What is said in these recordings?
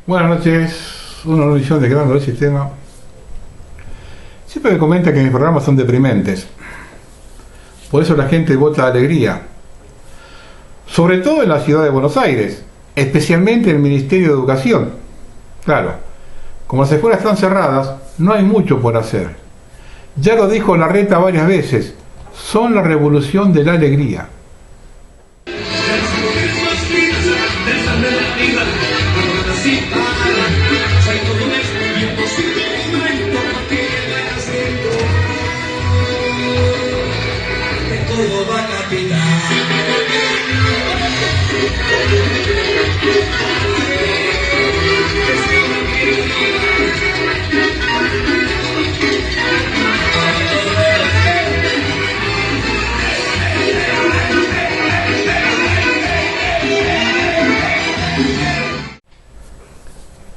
Buenas noches, una audición de Grano del Sistema. Siempre me comenta que mis programas son deprimentes. Por eso la gente vota alegría. Sobre todo en la ciudad de Buenos Aires, especialmente en el Ministerio de Educación. Claro, como las escuelas están cerradas, no hay mucho por hacer. Ya lo dijo Larreta varias veces, son la revolución de la alegría.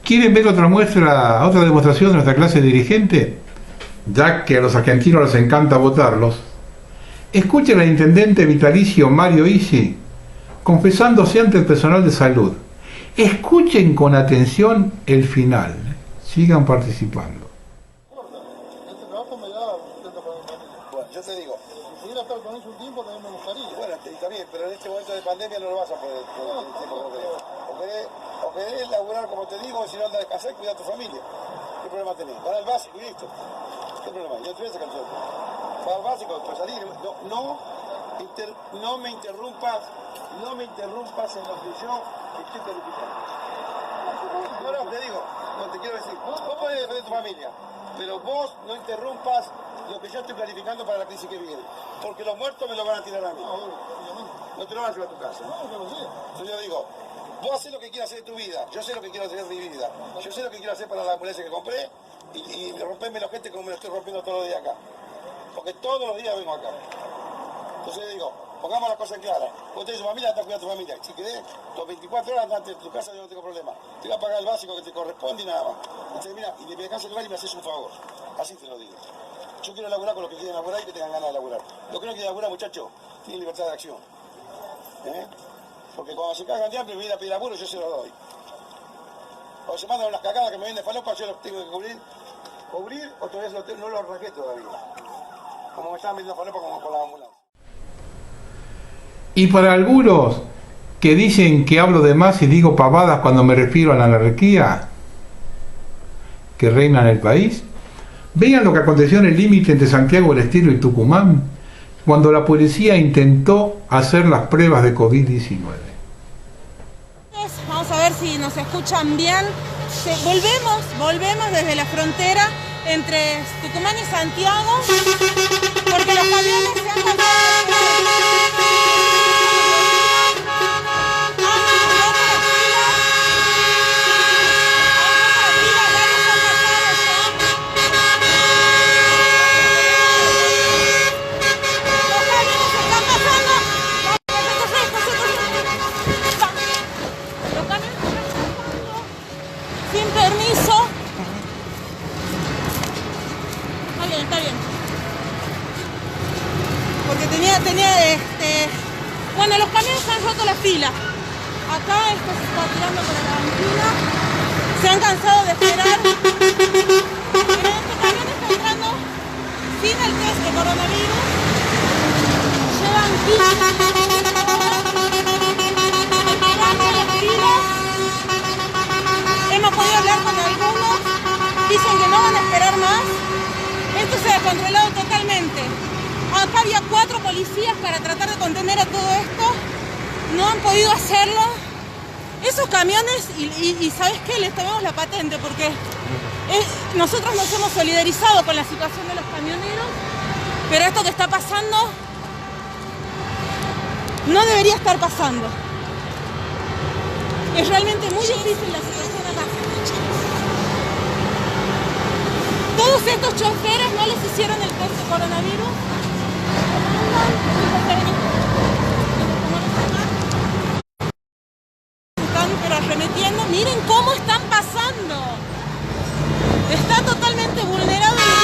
¿Quieren ver otra muestra, otra demostración de nuestra clase dirigente? Ya que a los argentinos les encanta votarlos. Escuchen al intendente vitalicio Mario Isi confesándose ante el personal de salud. Escuchen con atención el final. Sigan participando. Este trabajo me da sustento para mi familia. Bueno, yo te digo. Si pudiera estar con ellos un tiempo también me gustaría. Bueno, está bien, pero en este momento de pandemia no lo vas a poder. O querés laburar como te digo, si no andas a descansar, cuida a tu familia. ¿Qué problema tenés? Para el básico y listo. ¿Qué problema? Ya tuve esa canción. Para el básico, para salir. No me interrumpas en lo que yo estoy calificando. No, te digo, no te quiero decir. Vos podés defender tu familia, pero vos no interrumpas lo que yo estoy planificando para la crisis que viene. Porque los muertos me lo van a tirar a mí. No te lo van a llevar a tu casa. Entonces yo digo, vos haces lo que quieras hacer de tu vida. Yo sé lo que quiero hacer de mi vida. Yo sé lo que quiero hacer para la ambulancia que compré y romperme la gente como me lo estoy rompiendo todos los días acá. Porque todos los días vengo acá. Entonces yo digo, pongamos las cosas claras. Vos tenés tu familia, andás a cuidar a tu familia. Si querés, tus 24 horas andate en tu casa, yo no tengo problema. Te voy a pagar el básico que te corresponde y nada más. Entonces mira, y me dejás el lugar y me haces un favor. Así te lo digo. Yo quiero laburar con los que quieren laburar y que tengan ganas de laburar. Los que no quieren laburar, muchachos, tienen libertad de acción. Porque cuando se cagan de hambre y me vienen a pedir laburo, yo se los doy. Cuando se mandan unas cagadas que me vienen de falopa, yo los tengo que cubrir. ¿Cubrir o todavía no los arranqué todavía? Como me estaban vendiendo falopa como con la ambulancia. Y para algunos que dicen que hablo de más y digo pavadas cuando me refiero a la anarquía que reina en el país, vean lo que aconteció en el límite entre Santiago del Estero y Tucumán, cuando la policía intentó hacer las pruebas de COVID-19. Vamos a ver si nos escuchan bien. Volvemos desde la frontera entre Tucumán y Santiago, porque los camiones se han cambiado. Bueno, los camiones han roto la fila. Acá esto se está tirando por la banquina. Se han cansado de esperar. Pero este camión está entrando sin el test de coronavirus. Llevan 15 las filas. Hemos podido hablar con algunos. Dicen que no van a esperar más. Esto se ha descontrolado totalmente. Acá había 4 policías para tratar de contener a todo esto. No han podido hacerlo. Esos camiones, y ¿sabes qué? Les tomamos la patente porque nosotros nos hemos solidarizado con la situación de los camioneros, pero esto que está pasando no debería estar pasando. Es realmente muy difícil la situación acá. Todos estos choferes no les hicieron el test de coronavirus. Están pero arremetiendo, miren cómo están pasando. Está totalmente vulnerado el límite.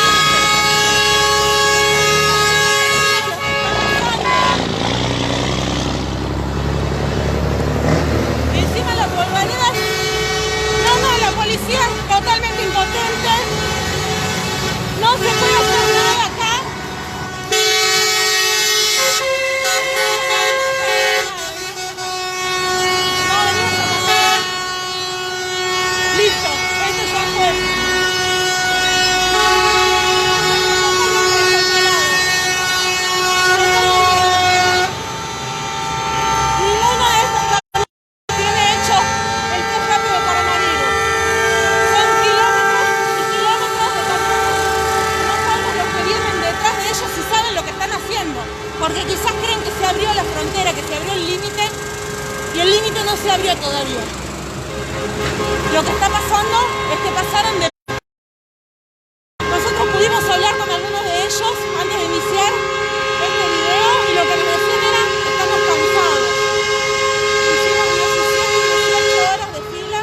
Encima las polvaredas no se abrió todavía. Lo que está pasando es que pasaron de... Nosotros pudimos hablar con algunos de ellos antes de iniciar este video y lo que nos decían era: estamos cansados. Hicimos 17 y 18 horas de fila.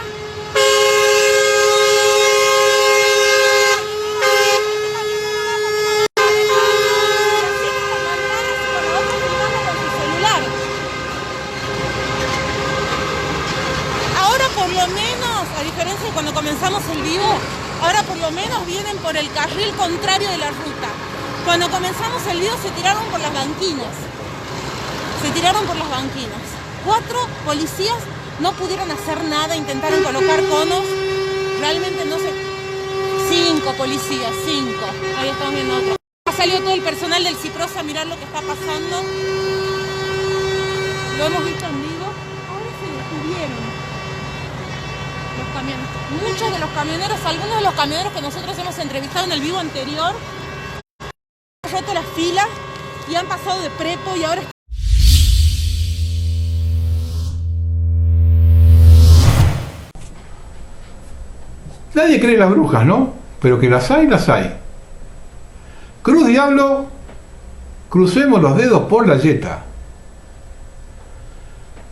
Ahora por lo menos, a diferencia de cuando comenzamos el vivo, ahora por lo menos vienen por el carril contrario de la ruta. Cuando comenzamos el video se tiraron por las banquinas. Se tiraron por las banquinas. 4 policías no pudieron hacer nada, intentaron colocar conos. Realmente no sé. 5 policías, 5. Ahí estamos viendo otro. Salió todo el personal del CIPROS a mirar lo que está pasando. Lo hemos visto en vivo. Ahora se detuvieron los camiones. Muchos de los camioneros, algunos de los camioneros que nosotros hemos entrevistado en el vivo anterior, han roto las filas y han pasado de prepo y ahora... Nadie cree en las brujas, ¿no? Pero que las hay, las hay. Cruz diablo, crucemos los dedos por la yeta.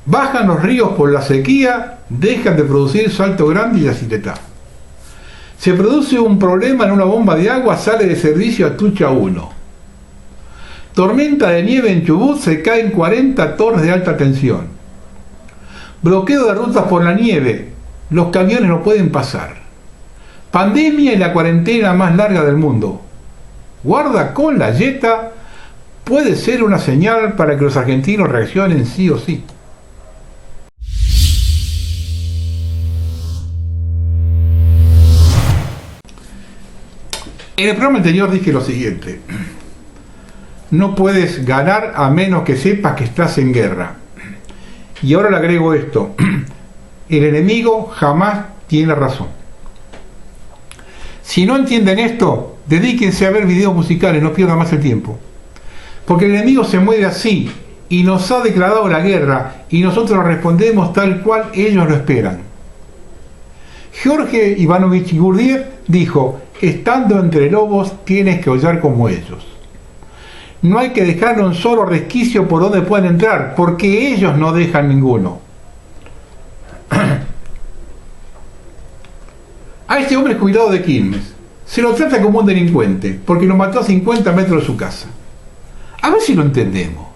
Bajan los ríos por la sequía, dejan de producir Salto Grande y Yacyretá. Se produce un problema en una bomba de agua, sale de servicio Atucha 1. Tormenta de nieve en Chubut, se caen 40 torres de alta tensión. Bloqueo de rutas por la nieve, los camiones no pueden pasar. Pandemia y la cuarentena más larga del mundo. Guarda con la yeta, puede ser una señal para que los argentinos reaccionen sí o sí. En el programa anterior dije lo siguiente: no puedes ganar a menos que sepas que estás en guerra. Y ahora le agrego esto: el enemigo jamás tiene razón. Si no entienden esto, dedíquense a ver videos musicales, no pierdan más el tiempo. Porque el enemigo se mueve así y nos ha declarado la guerra y nosotros respondemos tal cual ellos lo esperan. George Ivanovich Gurdjieff dijo: estando entre lobos tienes que aullar como ellos. No hay que dejarle un solo resquicio por donde puedan entrar, porque ellos no dejan ninguno. A este hombre jubilado de Quilmes se lo trata como un delincuente porque lo mató a 50 metros de su casa. A ver si lo entendemos.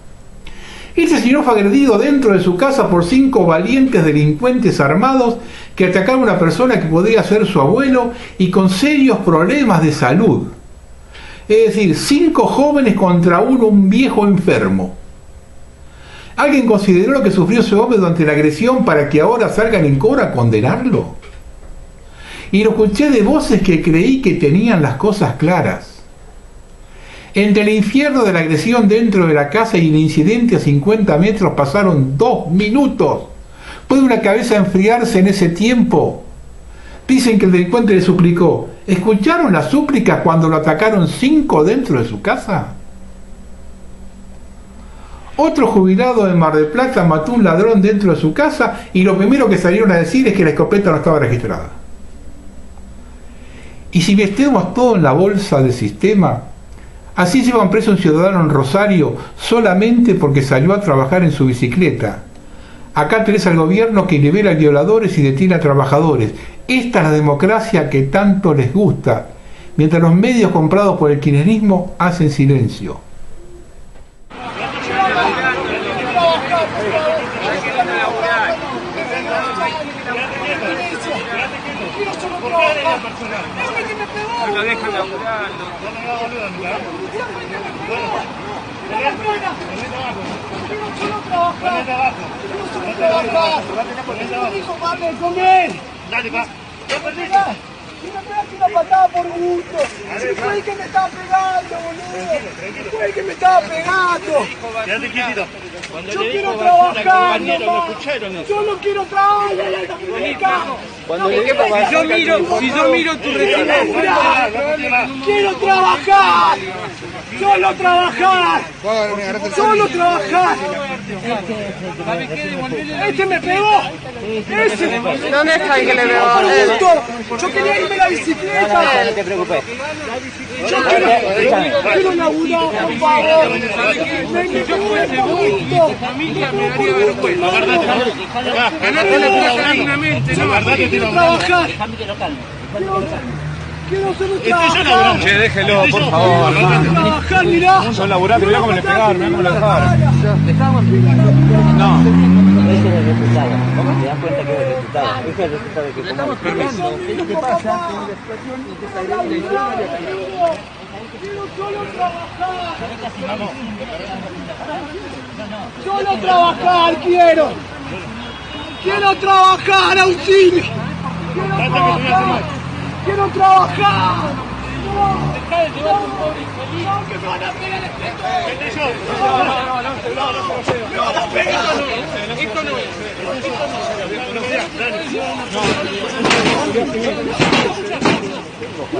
Este señor fue agredido dentro de su casa por 5 valientes delincuentes armados que atacaron a una persona que podría ser su abuelo y con serios problemas de salud. Es decir, 5 jóvenes contra un viejo enfermo. ¿Alguien consideró lo que sufrió ese hombre durante la agresión para que ahora salgan en coro a condenarlo? Y lo escuché de voces que creí que tenían las cosas claras. Entre el infierno de la agresión dentro de la casa y el incidente a 50 metros pasaron 2 minutos. ¿Puede una cabeza enfriarse en ese tiempo? Dicen que el delincuente le suplicó. ¿Escucharon las súplicas cuando lo atacaron 5 dentro de su casa? Otro jubilado de Mar del Plata mató a un ladrón dentro de su casa y lo primero que salieron a decir es que la escopeta no estaba registrada. Y si metemos todo en la bolsa del sistema, así llevan preso a un ciudadano en Rosario solamente porque salió a trabajar en su bicicleta. Acá tenés al gobierno que libera a violadores y detiene a trabajadores. Esta es la democracia que tanto les gusta, mientras los medios comprados por el kirchnerismo hacen silencio. No lo dejan laburar. Si me pegaste una patada por gusto. Si fue el que me estaba pegando, boludo. Fue el que me estaba pegando. Quédate quietito. Yo quiero trabajar, nomás. Yo no quiero trabajar. Si yo miro tu retina, Quiero trabajar. Solo trabajar. Solo trabajar. Este me pegó. Ese. ¿Dónde está el que le pegó? Por gusto. Yo quería irme en la bicicleta. No te preocupes. Yo quiero laburar, por favor. Me pegó por gusto. familia me daría vergüenza. Ganarte la plata dignamente, no. Quiero trabajar. Quiero solo trabajar. Che, déjelo, por favor. Quiero trabajar, mirá. Son laburantes, mirá cómo le pegaron, mirá cómo le dejaron. No. Ese es el resultado. ¿Cómo te das cuenta que es el resultado? Ese es el resultado de que estamos esperando. ¿Qué pasa? Quiero solo trabajar. Solo trabajar quiero. Quiero trabajar, auxilio. Quiero trabajar. No, que me van a pegar el espejo. Me van a pegar.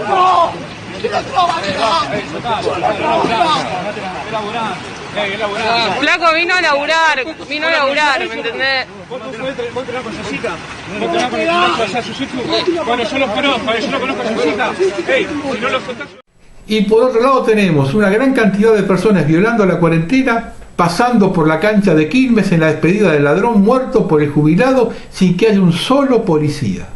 No, quiero trabajar. Flaco, vino a laburar, ¿me entendés? Vos tenés con Yosita. Bueno, yo lo conozco a Yosita. Ey, si no los contás... Y por otro lado tenemos una gran cantidad de personas violando la cuarentena, pasando por la cancha de Quilmes en la despedida del ladrón muerto por el jubilado sin que haya un solo policía.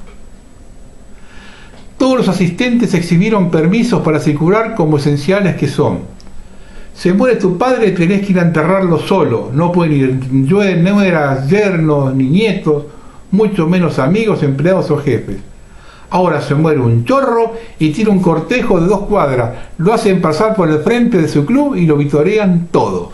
Todos los asistentes exhibieron permisos para circular como esenciales que son. Se muere tu padre, tenés que ir a enterrarlo solo, no pueden ir nueras, yernos ni nietos, mucho menos amigos, empleados o jefes. Ahora se muere un chorro y tiene un cortejo de 2 cuadras, lo hacen pasar por el frente de su club y lo vitorean todos.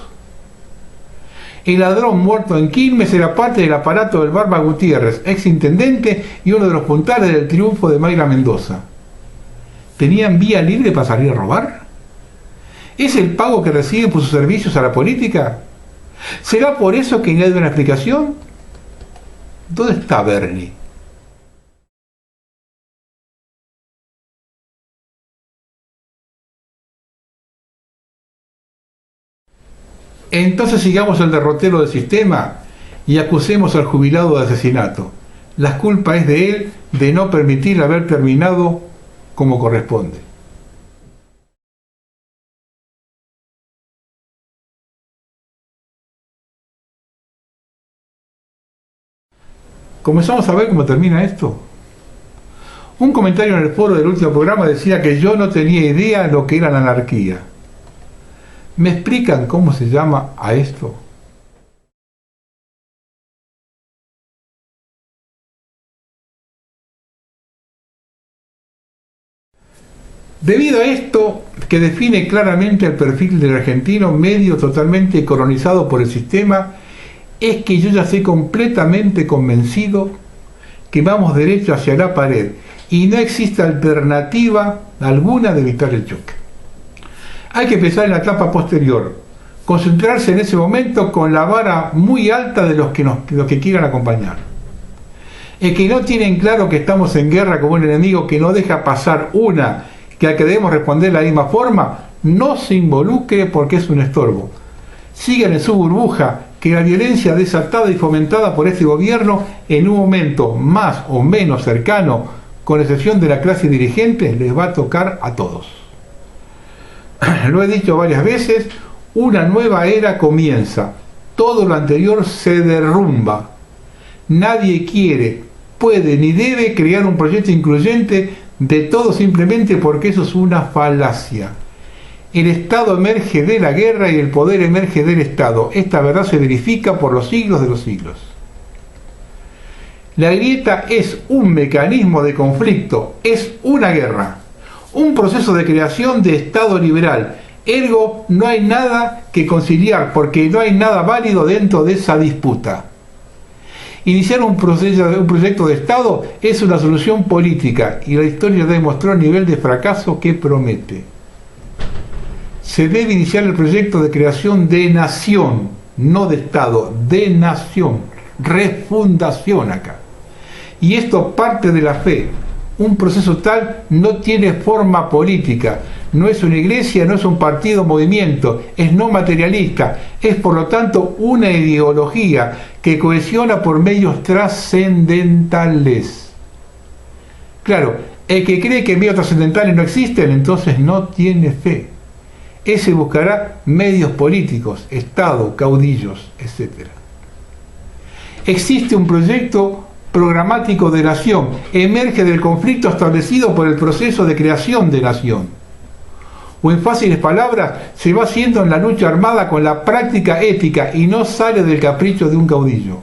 El ladrón muerto en Quilmes era parte del aparato del Barba Gutiérrez, ex intendente y uno de los puntales del triunfo de Mayra Mendoza. ¿Tenían vía libre para salir a robar? ¿Es el pago que reciben por sus servicios a la política? ¿Será por eso que nadie da una explicación? ¿Dónde está Bernie? Entonces sigamos el derrotero del sistema y acusemos al jubilado de asesinato. La culpa es de él de no permitir haber terminado como corresponde. Comenzamos a ver cómo termina esto. Un comentario en el foro del último programa decía que yo no tenía idea de lo que era la anarquía. ¿Me explican cómo se llama a esto? Debido a esto, que define claramente el perfil del argentino medio totalmente colonizado por el sistema, es que yo ya estoy completamente convencido que vamos derecho hacia la pared y no existe alternativa alguna de evitar el choque. Hay que pensar en la etapa posterior, concentrarse en ese momento con la vara muy alta de los que quieran acompañar. El que no tienen claro que estamos en guerra con un enemigo que no deja pasar una, que al que debemos responder de la misma forma, no se involucre porque es un estorbo. Sigan en su burbuja, que la violencia desatada y fomentada por este gobierno en un momento más o menos cercano, con excepción de la clase dirigente, les va a tocar a todos. Lo he dicho varias veces, una nueva era comienza, todo lo anterior se derrumba. Nadie quiere, puede ni debe crear un proyecto incluyente de todo simplemente porque eso es una falacia. El Estado emerge de la guerra y el poder emerge del Estado. Esta verdad se verifica por los siglos de los siglos. La grieta es un mecanismo de conflicto, es una guerra, un proceso de creación de Estado liberal. Ergo, no hay nada que conciliar porque no hay nada válido dentro de esa disputa. Iniciar un proyecto de Estado es una solución política y la historia demostró el nivel de fracaso que promete. Se debe iniciar el proyecto de creación de nación, no de Estado, de nación, refundación acá. Y esto parte de la fe. Un proceso tal no tiene forma política, no es una iglesia, no es un partido o movimiento, es no materialista, es por lo tanto una ideología que cohesiona por medios trascendentales. Claro, el que cree que medios trascendentales no existen, entonces no tiene fe. Ese buscará medios políticos, Estado, caudillos, etc. Existe un proyecto programático de nación, emerge del conflicto establecido por el proceso de creación de nación. O en fáciles palabras, se va haciendo en la lucha armada con la práctica ética y no sale del capricho de un caudillo.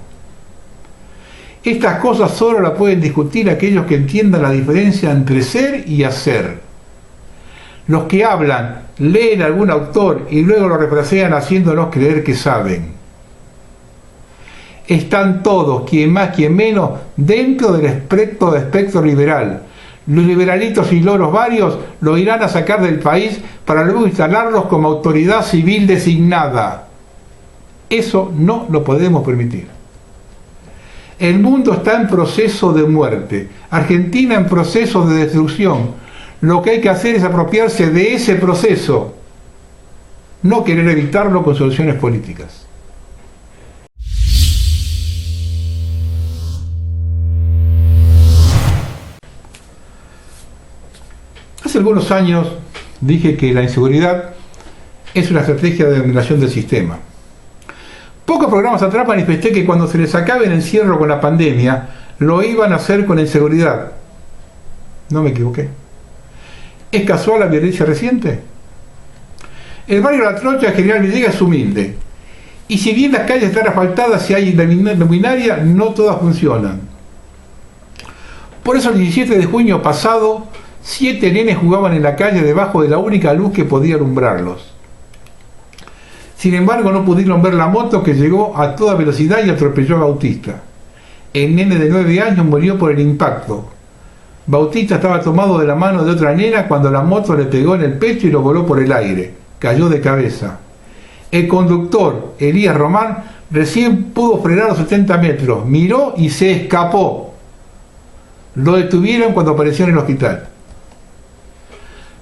Estas cosas solo las pueden discutir aquellos que entiendan la diferencia entre ser y hacer. Los que hablan, leen a algún autor y luego lo refrasean haciéndonos creer que saben. Están todos, quien más, quien menos, dentro del espectro liberal. Los liberalitos y loros varios lo irán a sacar del país para luego instalarlos como autoridad civil designada. Eso no lo podemos permitir. El mundo está en proceso de muerte, Argentina en proceso de destrucción. Lo que hay que hacer es apropiarse de ese proceso, no querer evitarlo con soluciones políticas. Hace algunos años dije que la inseguridad es una estrategia de dominación del sistema. Pocos programas atrás manifesté que cuando se les acabe el encierro con la pandemia, lo iban a hacer con la inseguridad. No me equivoqué. ¿Es casual la violencia reciente? El barrio La Trocha, General Villegas, es humilde. Y si bien las calles están asfaltadas y hay luminaria, no todas funcionan. Por eso el 17 de junio pasado, 7 nenes jugaban en la calle debajo de la única luz que podía alumbrarlos. Sin embargo, no pudieron ver la moto que llegó a toda velocidad y atropelló a Bautista. El nene de 9 años murió por el impacto. Bautista estaba tomado de la mano de otra nena cuando la moto le pegó en el pecho y lo voló por el aire. Cayó de cabeza. El conductor, Elías Román, recién pudo frenar a los 70 metros. Miró y se escapó. Lo detuvieron cuando apareció en el hospital.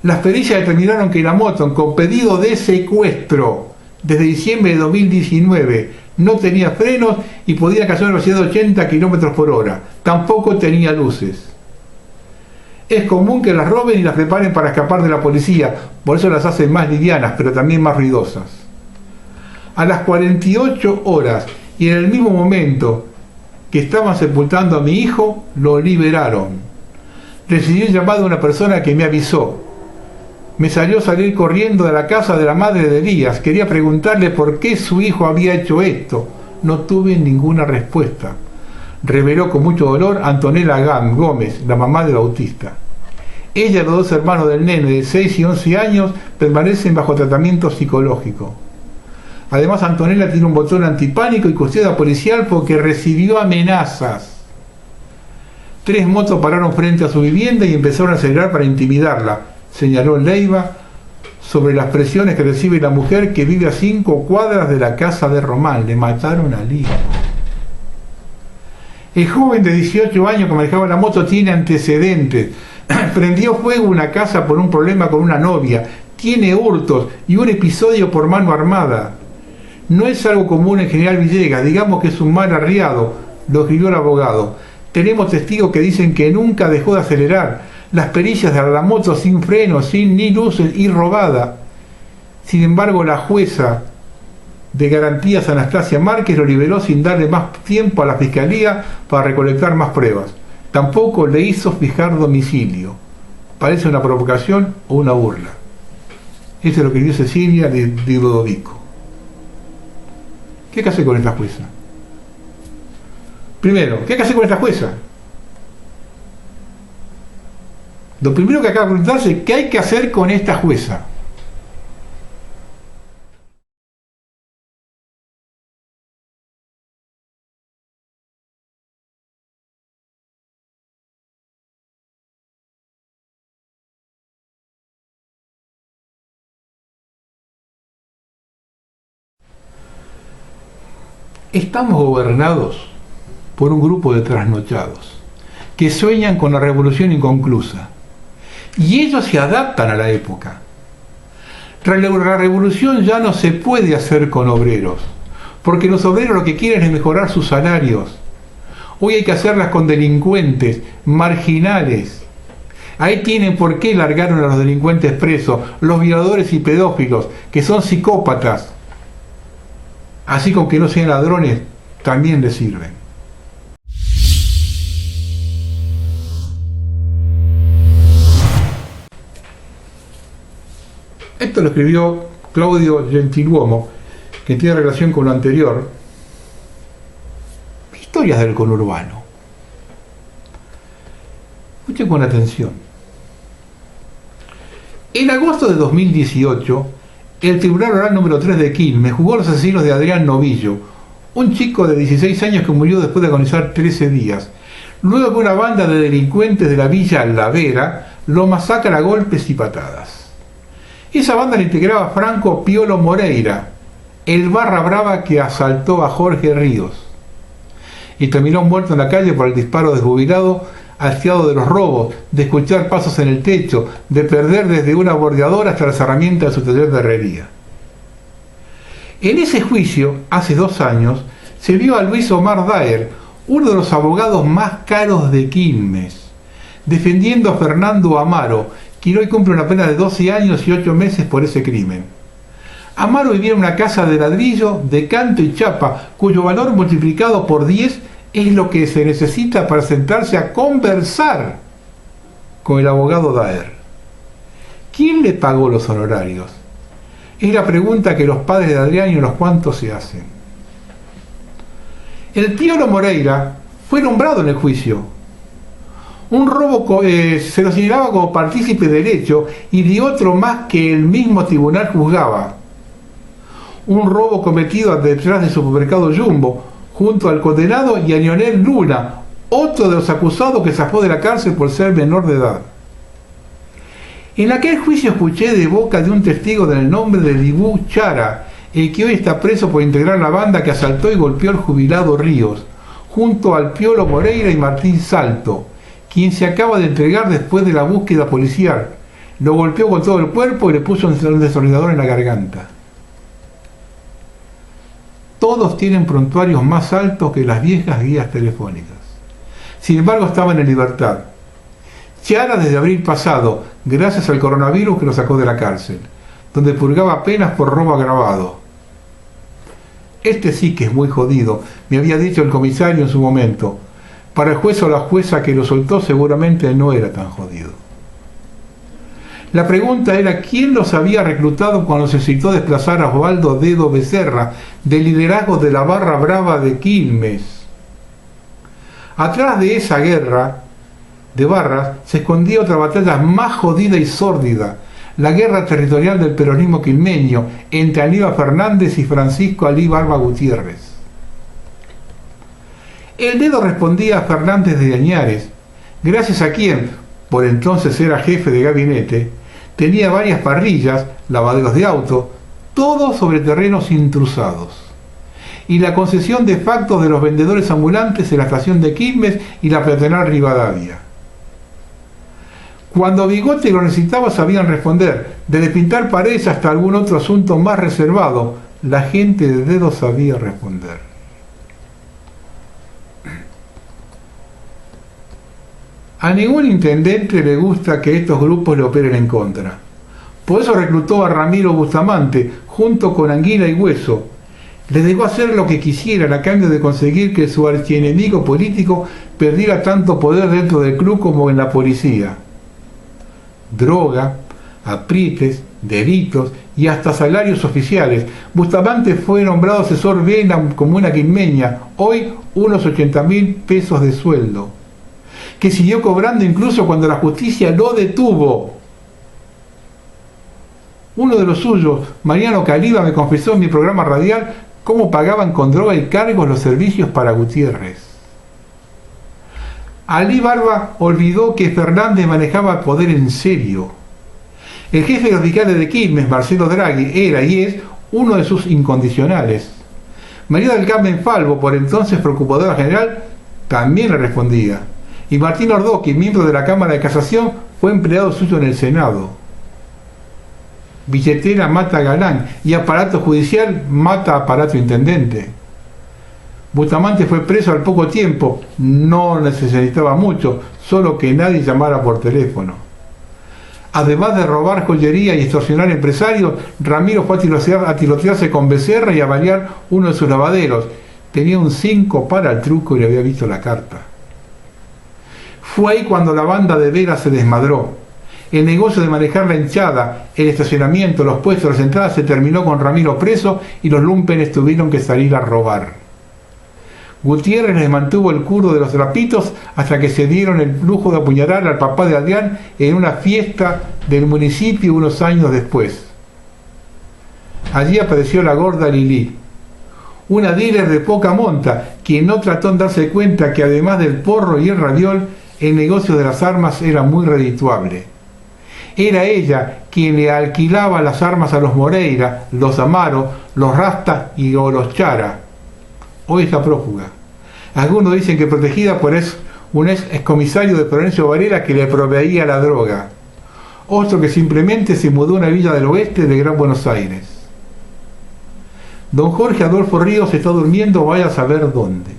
Las pericias determinaron que la moto, con pedido de secuestro desde diciembre de 2019, no tenía frenos y podía cazar a una velocidad de 80 km por hora. Tampoco tenía luces. Es común que las roben y las preparen para escapar de la policía, por eso las hacen más livianas, pero también más ruidosas. A las 48 horas y en el mismo momento que estaban sepultando a mi hijo, lo liberaron. Recibí un llamado de una persona que me avisó. Me salió salir corriendo de la casa de la madre de Elías. Quería preguntarle por qué su hijo había hecho esto. No tuve ninguna respuesta. Reveló con mucho dolor Antonella Gómez, la mamá de Bautista. Ella y los 2 hermanos del nene de 6 y 11 años permanecen bajo tratamiento psicológico. Además, Antonella tiene un botón antipánico y custodia policial porque recibió amenazas. 3 motos pararon frente a su vivienda y empezaron a acelerar para intimidarla, señaló Leiva sobre las presiones que recibe la mujer que vive a 5 cuadras de la casa de Román. Le mataron al hijo. El joven de 18 años que manejaba la moto tiene antecedentes. Prendió fuego una casa por un problema con una novia. Tiene hurtos y un episodio por mano armada. No es algo común en General Villegas, digamos que es un mal arriado, lo escribió el abogado. Tenemos testigos que dicen que nunca dejó de acelerar. Las pericias de la moto sin frenos, sin ni luces y robada. Sin embargo, la jueza de garantías Anastasia Márquez lo liberó sin darle más tiempo a la fiscalía para recolectar más pruebas. Tampoco le hizo fijar domicilio. Parece una provocación o una burla. Eso es lo que dice Cecilia de Ludovico. ¿Qué hay que hacer con esta jueza? Primero, ¿qué hay que hacer con esta jueza? Lo primero que acaba de preguntarse, ¿qué hay que hacer con esta jueza? Estamos gobernados por un grupo de trasnochados que sueñan con la revolución inconclusa. Y ellos se adaptan a la época. La revolución ya no se puede hacer con obreros, porque los obreros lo que quieren es mejorar sus salarios. Hoy hay que hacerlas con delincuentes, marginales. Ahí tienen por qué largaron a los delincuentes presos, los violadores y pedófilos, que son psicópatas. Así con que no sean ladrones, también les sirven. Esto lo escribió Claudio Gentiluomo, que tiene relación con lo anterior. Historias del conurbano. Escuchen con atención. En agosto de 2018, el Tribunal Oral número 3 de Quilmes juzgó a los asesinos de Adrián Novillo, un chico de 16 años que murió después de agonizar 13 días, luego que una banda de delincuentes de la Villa La Vera lo masacra a golpes y patadas. Esa banda la integraba Franco Piolo Moreira, el barra brava que asaltó a Jorge Ríos y terminó muerto en la calle por el disparo desjubilado, hastiado de los robos, de escuchar pasos en el techo, de perder desde una bordeadora hasta las herramientas de su taller de herrería. En ese juicio, hace 2 años, se vio a Luis Omar Daer, uno de los abogados más caros de Quilmes, defendiendo a Fernando Amaro, quien hoy cumple una pena de 12 años y 8 meses por ese crimen. Amaro vivía en una casa de ladrillo, de canto y chapa, cuyo valor multiplicado por 10 es lo que se necesita para sentarse a conversar con el abogado Daer. ¿Quién le pagó los honorarios? Es la pregunta que los padres de Adrián y unos cuantos se hacen. El Piolo Moreira fue nombrado en el juicio. Un robo se lo señalaba como partícipe del hecho y de otro más que el mismo tribunal juzgaba. Un robo cometido detrás del supermercado Jumbo, junto al condenado y a Lionel Luna, otro de los acusados que zafó de la cárcel por ser menor de edad. En aquel juicio escuché de boca de un testigo del nombre de Libú Chara, el que hoy está preso por integrar la banda que asaltó y golpeó al jubilado Ríos, junto al Piolo Moreira y Martín Salto, quien se acaba de entregar después de la búsqueda policial. Lo golpeó con todo el cuerpo y le puso un destornillador en la garganta. Todos tienen prontuarios más altos que las viejas guías telefónicas. Sin embargo, estaban en libertad. Chara desde abril pasado, gracias al coronavirus que lo sacó de la cárcel, donde purgaba penas por robo agravado. Este sí que es muy jodido, me había dicho el comisario en su momento. Para el juez o la jueza que lo soltó seguramente no era tan jodido. La pregunta era quién los había reclutado cuando se citó desplazar a Osvaldo Dedo Becerra del liderazgo de la barra brava de Quilmes. Atrás de esa guerra de barras se escondía otra batalla más jodida y sórdida, la guerra territorial del peronismo quilmeño entre Aníbal Fernández y Francisco Alí Barba Gutiérrez. El Dedo respondía a Fernández de Añares, gracias a quien, por entonces era jefe de gabinete, tenía varias parrillas, lavaderos de auto, todo sobre terrenos intrusados, y la concesión de facto de los vendedores ambulantes en la estación de Quilmes y la peatonal Rivadavia. Cuando Bigote lo necesitaba sabían responder, desde pintar paredes hasta algún otro asunto más reservado, la gente de Dedo sabía responder. A ningún intendente le gusta que estos grupos le operen en contra. Por eso reclutó a Ramiro Bustamante, junto con Anguila y Hueso. Les dejó hacer lo que quisieran a cambio de conseguir que su archienemigo político perdiera tanto poder dentro del club como en la policía. Droga, aprietes, delitos y hasta salarios oficiales. Bustamante fue nombrado asesor B en la comuna quilmeña, hoy unos 80.000 pesos de sueldo, que siguió cobrando incluso cuando la justicia lo detuvo. Uno de los suyos, Mariano Caliba, me confesó en mi programa radial cómo pagaban con droga y cargos los servicios para Gutiérrez. Alí Barba olvidó que Fernández manejaba poder en serio. El jefe de los fiscales de Quilmes, Marcelo Draghi, era y es uno de sus incondicionales. María del Carmen Falvo, por entonces procuradora general, también le respondía. Y Martín Ordoqui, miembro de la Cámara de Casación, fue empleado suyo en el Senado. Billetera mata galán y aparato judicial mata aparato intendente. Bustamante fue preso al poco tiempo, no necesitaba mucho, solo que nadie llamara por teléfono. Además de robar joyería y extorsionar empresarios, Ramiro fue a tirotearse con Becerra y a balear uno de sus lavaderos. Tenía un 5 para el truco y le había visto la carta. Fue ahí cuando la banda de Vera se desmadró. El negocio de manejar la hinchada, el estacionamiento, los puestos, las entradas se terminó con Ramiro preso y los lumpenes tuvieron que salir a robar. Gutiérrez les mantuvo el curro de los trapitos hasta que se dieron el lujo de apuñalar al papá de Adrián en una fiesta del municipio unos años después. Allí apareció la gorda Lili, una dealer de poca monta, quien no trató en darse cuenta que además del porro y el raviol, el negocio de las armas era muy redituable. Era ella quien le alquilaba las armas a los Moreira, los Amaro, los Rasta y los Chara. Hoy está prófuga. Algunos dicen que protegida por un excomisario de Florencio Varela que le proveía la droga. Otro que simplemente se mudó a una villa del oeste de Gran Buenos Aires. Don Jorge Adolfo Ríos está durmiendo, vaya a saber dónde.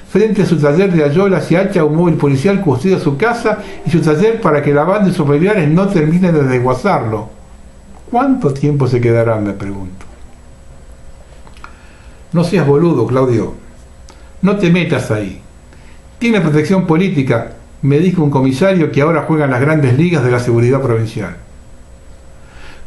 Frente a su taller de Ayola se hacha un móvil policial custodia su casa y su taller para que la banda y sus familiares no terminen de desguazarlo. ¿Cuánto tiempo se quedará?, me pregunto. No seas boludo, Claudio. No te metas ahí. Tiene protección política, me dijo un comisario que ahora juega en las grandes ligas de la seguridad provincial.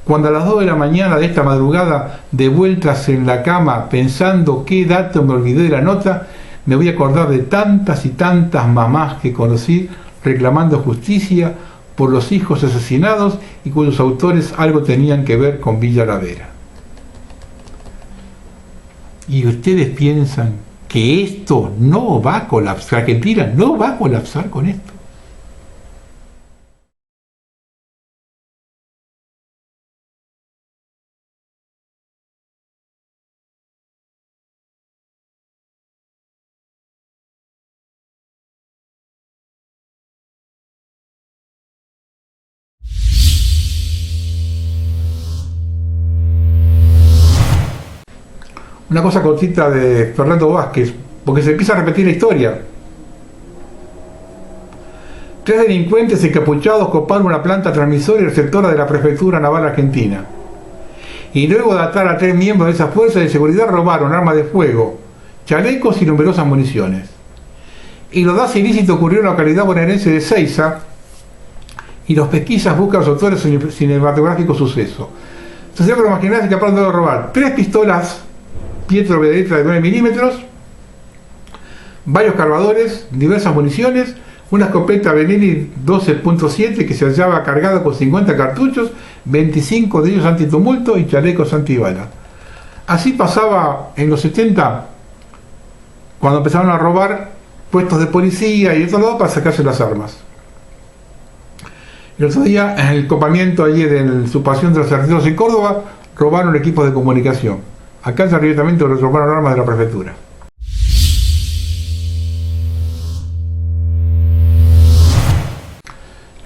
Cuando a las 2 de la mañana de esta madrugada, de vueltas en la cama pensando qué dato me olvidé de la nota, me voy a acordar de tantas y tantas mamás que conocí reclamando justicia por los hijos asesinados y cuyos autores algo tenían que ver con Villa La Vera. ¿Y ustedes piensan que esto no va a colapsar? Argentina no va a colapsar con esto. Una cosa cortita de Fernando Vázquez, porque se empieza a repetir la historia. 3 delincuentes encapuchados coparon una planta transmisora y receptora de la Prefectura Naval Argentina. Y luego de atar a 3 miembros de esas fuerzas de seguridad robaron armas de fuego, chalecos y numerosas municiones. El audace ilícito ocurrió en la localidad bonaerense de Seiza y los pesquisas buscan los autores cinematográficos suceso. Entonces, para imaginarse que acabaron de robar 3 pistolas Pietro Vedetta de 9 milímetros, varios cargadores, diversas municiones, una escopeta Benelli 12.7 que se hallaba cargada con 50 cartuchos, 25 de ellos antitumulto y chalecos antibala. Así pasaba en los 70, cuando empezaron a robar puestos de policía y de todo lado para sacarse las armas. El otro día, en el copamiento allí de la usurpación de los artilleros en Córdoba, robaron equipos de comunicación. Acá directamente los robaron armas de la prefectura.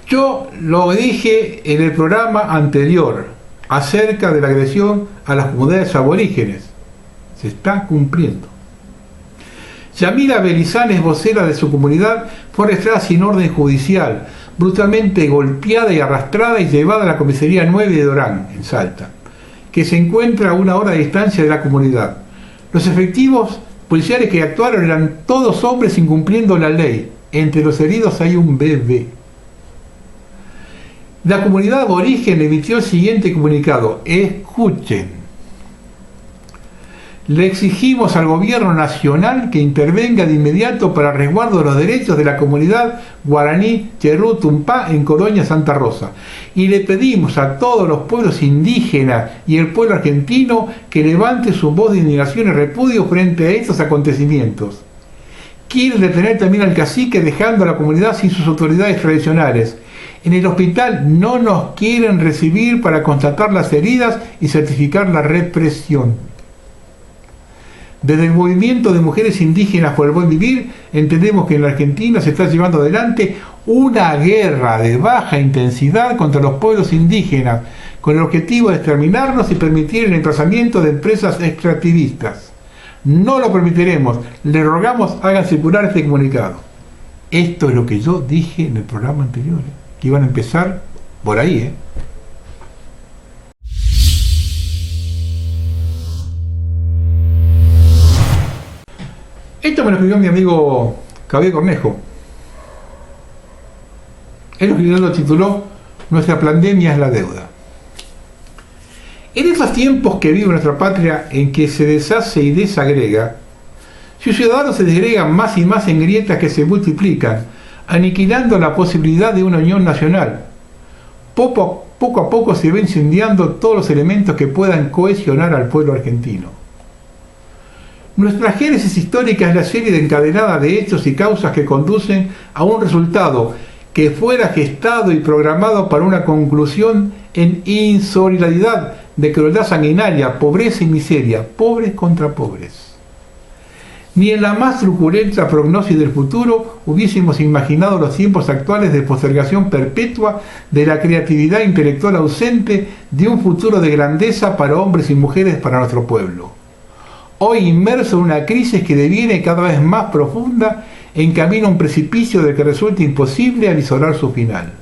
Yo lo dije en el programa anterior acerca de la agresión a las comunidades aborígenes. Se está cumpliendo. Yamila Belizán, vocera de su comunidad, fue arrestada sin orden judicial, brutalmente golpeada y arrastrada y llevada a la comisaría 9 de Orán, en Salta, que se encuentra a 1 hora de distancia de la comunidad. Los efectivos policiales que actuaron eran todos hombres incumpliendo la ley. Entre los heridos hay un bebé. La comunidad aborigen emitió el siguiente comunicado. Escuchen. Le exigimos al gobierno nacional que intervenga de inmediato para el resguardo de los derechos de la comunidad guaraní Cherrú Tumpá en Colonia Santa Rosa. Y le pedimos a todos los pueblos indígenas y el pueblo argentino que levante su voz de indignación y repudio frente a estos acontecimientos. Quieren detener también al cacique dejando a la comunidad sin sus autoridades tradicionales. En el hospital no nos quieren recibir para constatar las heridas y certificar la represión. Desde el movimiento de mujeres indígenas por el buen vivir, entendemos que en la Argentina se está llevando adelante una guerra de baja intensidad contra los pueblos indígenas, con el objetivo de exterminarnos y permitir el emplazamiento de empresas extractivistas. No lo permitiremos. Le rogamos hagan circular este comunicado. Esto es lo que yo dije en el programa anterior, que iban a empezar por ahí, Esto me lo escribió mi amigo Javier Cornejo. Él lo tituló "Nuestra pandemia es la deuda". En esos tiempos que vive nuestra patria, en que se deshace y desagrega, sus ciudadanos se desgregan más y más en grietas que se multiplican, aniquilando la posibilidad de una unión nacional. Poco a poco se va incendiando todos los elementos que puedan cohesionar al pueblo argentino. Nuestra génesis histórica es la serie de encadenada de hechos y causas que conducen a un resultado que fuera gestado y programado para una conclusión en insolidaridad de crueldad sanguinaria, pobreza y miseria, pobres contra pobres. Ni en la más truculenta prognosis del futuro hubiésemos imaginado los tiempos actuales de postergación perpetua de la creatividad intelectual ausente de un futuro de grandeza para hombres y mujeres para nuestro pueblo. Hoy inmerso en una crisis que deviene cada vez más profunda, encamina a un precipicio del que resulta imposible avisorar su final.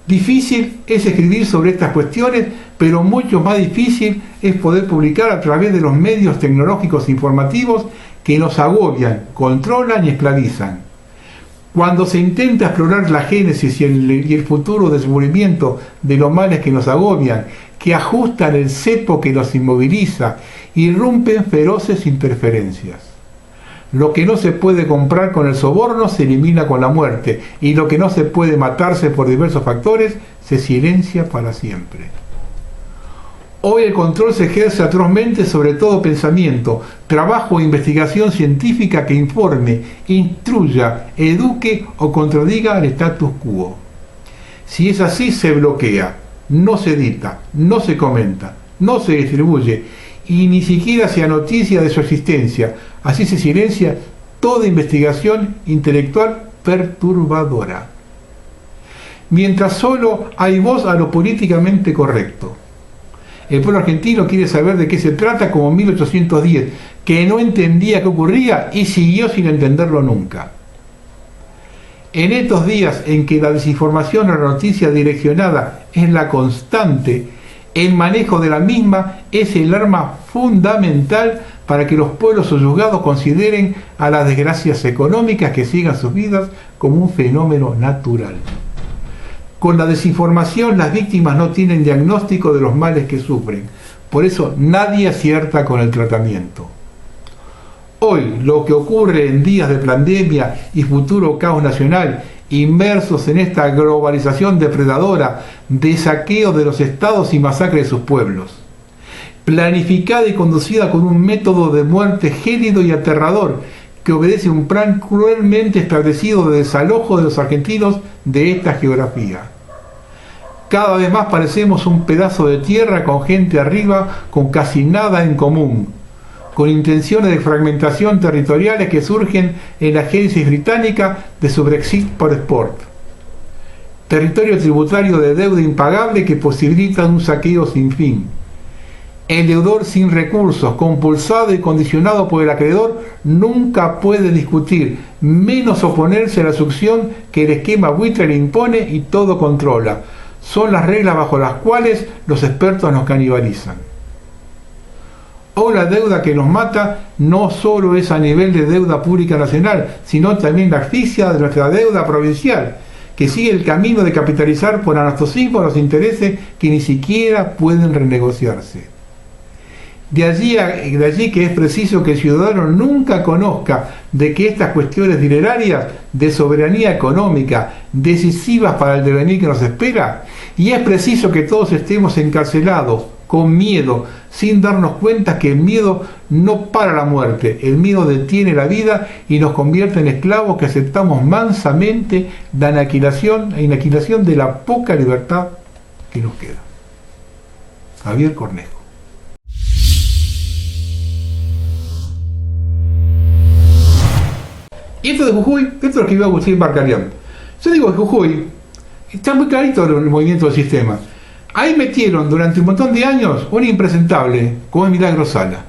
Difícil es escribir sobre estas cuestiones, pero mucho más difícil es poder publicar a través de los medios tecnológicos informativos que nos agobian, controlan y esclavizan. Cuando se intenta explorar la génesis y el futuro descubrimiento de los males que nos agobian, que ajustan el cepo que nos inmoviliza, irrumpen feroces interferencias. Lo que no se puede comprar con el soborno se elimina con la muerte, y lo que no se puede matarse por diversos factores se silencia para siempre. Hoy el control se ejerce atrozmente sobre todo pensamiento, trabajo e investigación científica que informe, instruya, eduque o contradiga al status quo. Si es así, se bloquea, no se edita, no se comenta, no se distribuye y ni siquiera se anoticia de su existencia. Así se silencia toda investigación intelectual perturbadora. Mientras solo hay voz a lo políticamente correcto. El pueblo argentino quiere saber de qué se trata, como en 1810, que no entendía qué ocurría y siguió sin entenderlo nunca. En estos días en que la desinformación o la noticia direccionada es la constante, el manejo de la misma es el arma fundamental para que los pueblos soyugados consideren a las desgracias económicas que sigan sus vidas como un fenómeno natural. Con la desinformación las víctimas no tienen diagnóstico de los males que sufren, por eso nadie acierta con el tratamiento. Hoy, lo que ocurre en días de pandemia y futuro caos nacional, inmersos en esta globalización depredadora de saqueo de los estados y masacre de sus pueblos, planificada y conducida con un método de muerte gélido y aterrador que obedece a un plan cruelmente establecido de desalojo de los argentinos de esta geografía. Cada vez más parecemos un pedazo de tierra con gente arriba con casi nada en común, con intenciones de fragmentación territoriales que surgen en la génesis británica de su Brexit por Sport. Territorio tributario de deuda impagable que posibilita un saqueo sin fin. El deudor sin recursos, compulsado y condicionado por el acreedor, nunca puede discutir, menos oponerse a la succión que el esquema buitre le impone y todo controla. Son las reglas bajo las cuales los expertos nos canibalizan. Hoy la deuda que nos mata no solo es a nivel de deuda pública nacional, sino también la asfixia de nuestra deuda provincial, que sigue el camino de capitalizar por anastosismo los intereses que ni siquiera pueden renegociarse. De allí que es preciso que el ciudadano nunca conozca de que estas cuestiones dinerarias de soberanía económica decisivas para el devenir que nos espera, y es preciso que todos estemos encarcelados, con miedo, sin darnos cuenta que el miedo no para la muerte, el miedo detiene la vida y nos convierte en esclavos que aceptamos mansamente la aniquilación de la poca libertad que nos queda. Javier Cornejo. Y esto de Jujuy, esto lo escribió Agustín Barcarián. Yo digo que Jujuy está muy clarito el movimiento del sistema. Ahí metieron durante un montón de años un impresentable como es Milagro Sala.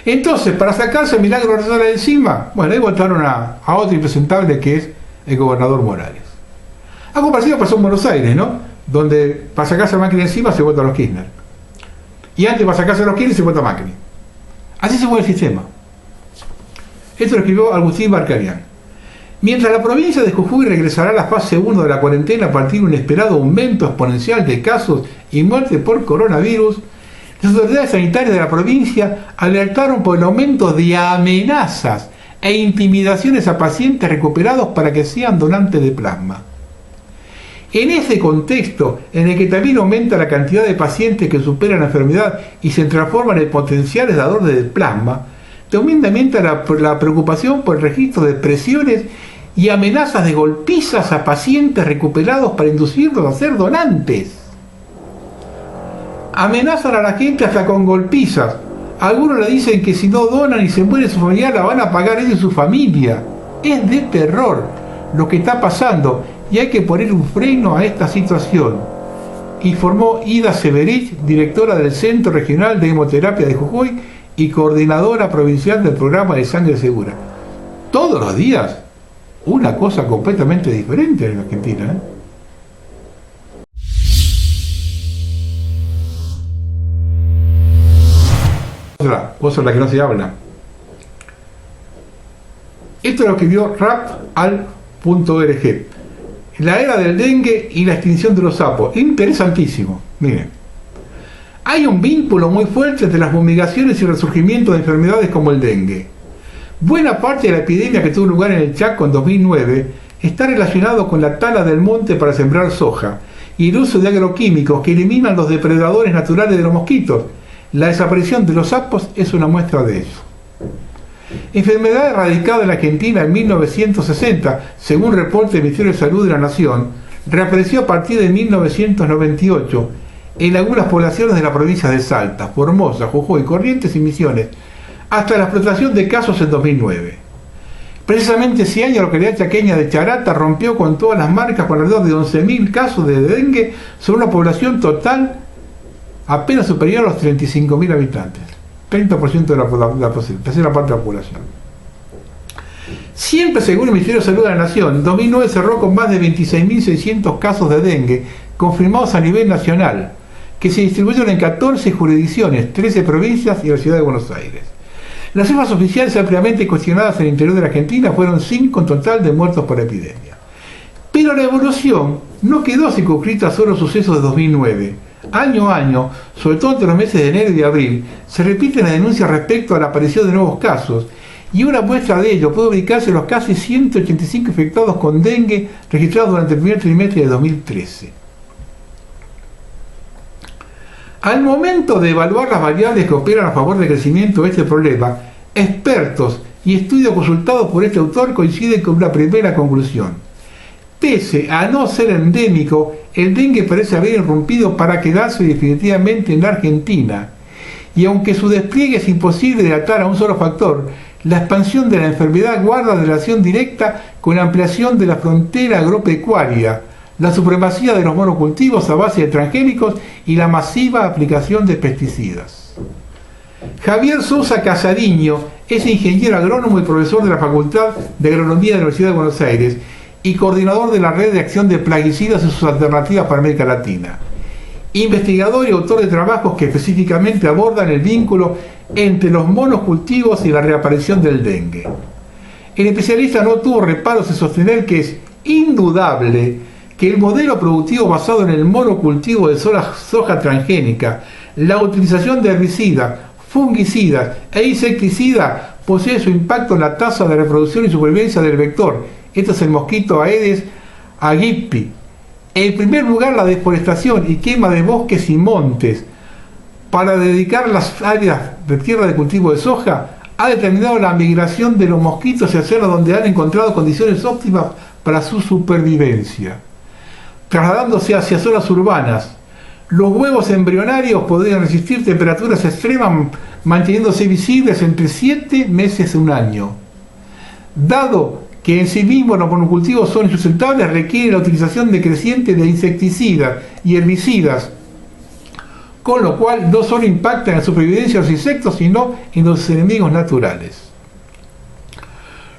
Entonces, para sacarse a Milagro Sala de encima, bueno, ahí votaron a otro impresentable que es el gobernador Morales. Algo parecido pasó en Buenos Aires, ¿no? Donde para sacarse a Macri de encima se vota a los Kirchner. Y antes para sacarse a los Kirchner se vota a Macri. Así se mueve el sistema. Esto lo escribió Agustín Barcarián. Mientras la provincia de Jujuy regresará a la fase 1 de la cuarentena a partir de un esperado aumento exponencial de casos y muertes por coronavirus, las autoridades sanitarias de la provincia alertaron por el aumento de amenazas e intimidaciones a pacientes recuperados para que sean donantes de plasma. En ese contexto, en el que también aumenta la cantidad de pacientes que superan la enfermedad y se transforman en potenciales dadores de plasma, también aumenta la preocupación por el registro de presiones y amenazas de golpizas a pacientes recuperados para inducirlos a ser donantes. Amenazan a la gente hasta con golpizas. Algunos le dicen que si no donan y se muere su familiar, la van a pagar ellos y su familia. Es de terror lo que está pasando y hay que poner un freno a esta situación, informó Ida Severich, directora del Centro Regional de Hemoterapia de Jujuy y coordinadora provincial del programa de Sangre Segura. Todos los días, una cosa completamente diferente en Argentina, ¿eh? Otra cosa de la que no se habla. Esto es lo que vio rapal.org. La era del dengue y la extinción de los sapos. Interesantísimo. Miren. Hay un vínculo muy fuerte entre las fumigaciones y el resurgimiento de enfermedades como el dengue. Buena parte de la epidemia que tuvo lugar en el Chaco en 2009 está relacionado con la tala del monte para sembrar soja y el uso de agroquímicos que eliminan los depredadores naturales de los mosquitos. La desaparición de los sapos es una muestra de eso. Enfermedad erradicada en la Argentina en 1960, según reporte del Ministerio de Salud de la Nación, reapareció a partir de 1998 en algunas poblaciones de la provincia de Salta, Formosa, Jujuy, Corrientes y Misiones, hasta la explotación de casos en 2009. Precisamente ese año la localidad chaqueña de Charata rompió con todas las marcas con alrededor de 11.000 casos de dengue sobre una población total apenas superior a los 35.000 habitantes. 30% de la tercera parte de la población. Siempre según el Ministerio de Salud de la Nación, en 2009 cerró con más de 26.600 casos de dengue confirmados a nivel nacional, que se distribuyeron en 14 jurisdicciones, 13 provincias y la ciudad de Buenos Aires. Las cifras oficiales ampliamente cuestionadas en el interior de la Argentina fueron 5 en total de muertos por epidemia. Pero la evolución no quedó circunscrita a solo sucesos de 2009. Año a año, sobre todo entre los meses de enero y abril, se repiten las denuncias respecto a la aparición de nuevos casos, y una muestra de ello puede ubicarse en los casi 185 infectados con dengue registrados durante el primer trimestre de 2013. Al momento de evaluar las variables que operan a favor del crecimiento de este problema, expertos y estudios consultados por este autor coinciden con una primera conclusión. Pese a no ser endémico, el dengue parece haber irrumpido para quedarse definitivamente en la Argentina. Y aunque su despliegue es imposible de atar a un solo factor, la expansión de la enfermedad guarda relación directa con la ampliación de la frontera agropecuaria, la supremacía de los monocultivos a base de transgénicos y la masiva aplicación de pesticidas. Javier Sousa Casariño es ingeniero agrónomo y profesor de la Facultad de Agronomía de la Universidad de Buenos Aires y coordinador de la Red de Acción de Plaguicidas y sus alternativas para América Latina. Investigador y autor de trabajos que específicamente abordan el vínculo entre los monocultivos y la reaparición del dengue. El especialista no tuvo reparos en sostener que es indudable que el modelo productivo basado en el monocultivo de soja transgénica, la utilización de herbicidas, fungicidas e insecticidas posee su impacto en la tasa de reproducción y supervivencia del vector. Este es el mosquito Aedes aegypti. En primer lugar, la deforestación y quema de bosques y montes para dedicar las áreas de tierra de cultivo de soja ha determinado la migración de los mosquitos hacia zonas donde han encontrado condiciones óptimas para su supervivencia, trasladándose hacia zonas urbanas. Los huevos embrionarios podrían resistir temperaturas extremas manteniéndose visibles entre 7 meses y un año. Dado que en sí mismos los monocultivos son insustentables, requiere la utilización decreciente de insecticidas y herbicidas, con lo cual no solo impacta en la supervivencia de los insectos, sino en los enemigos naturales.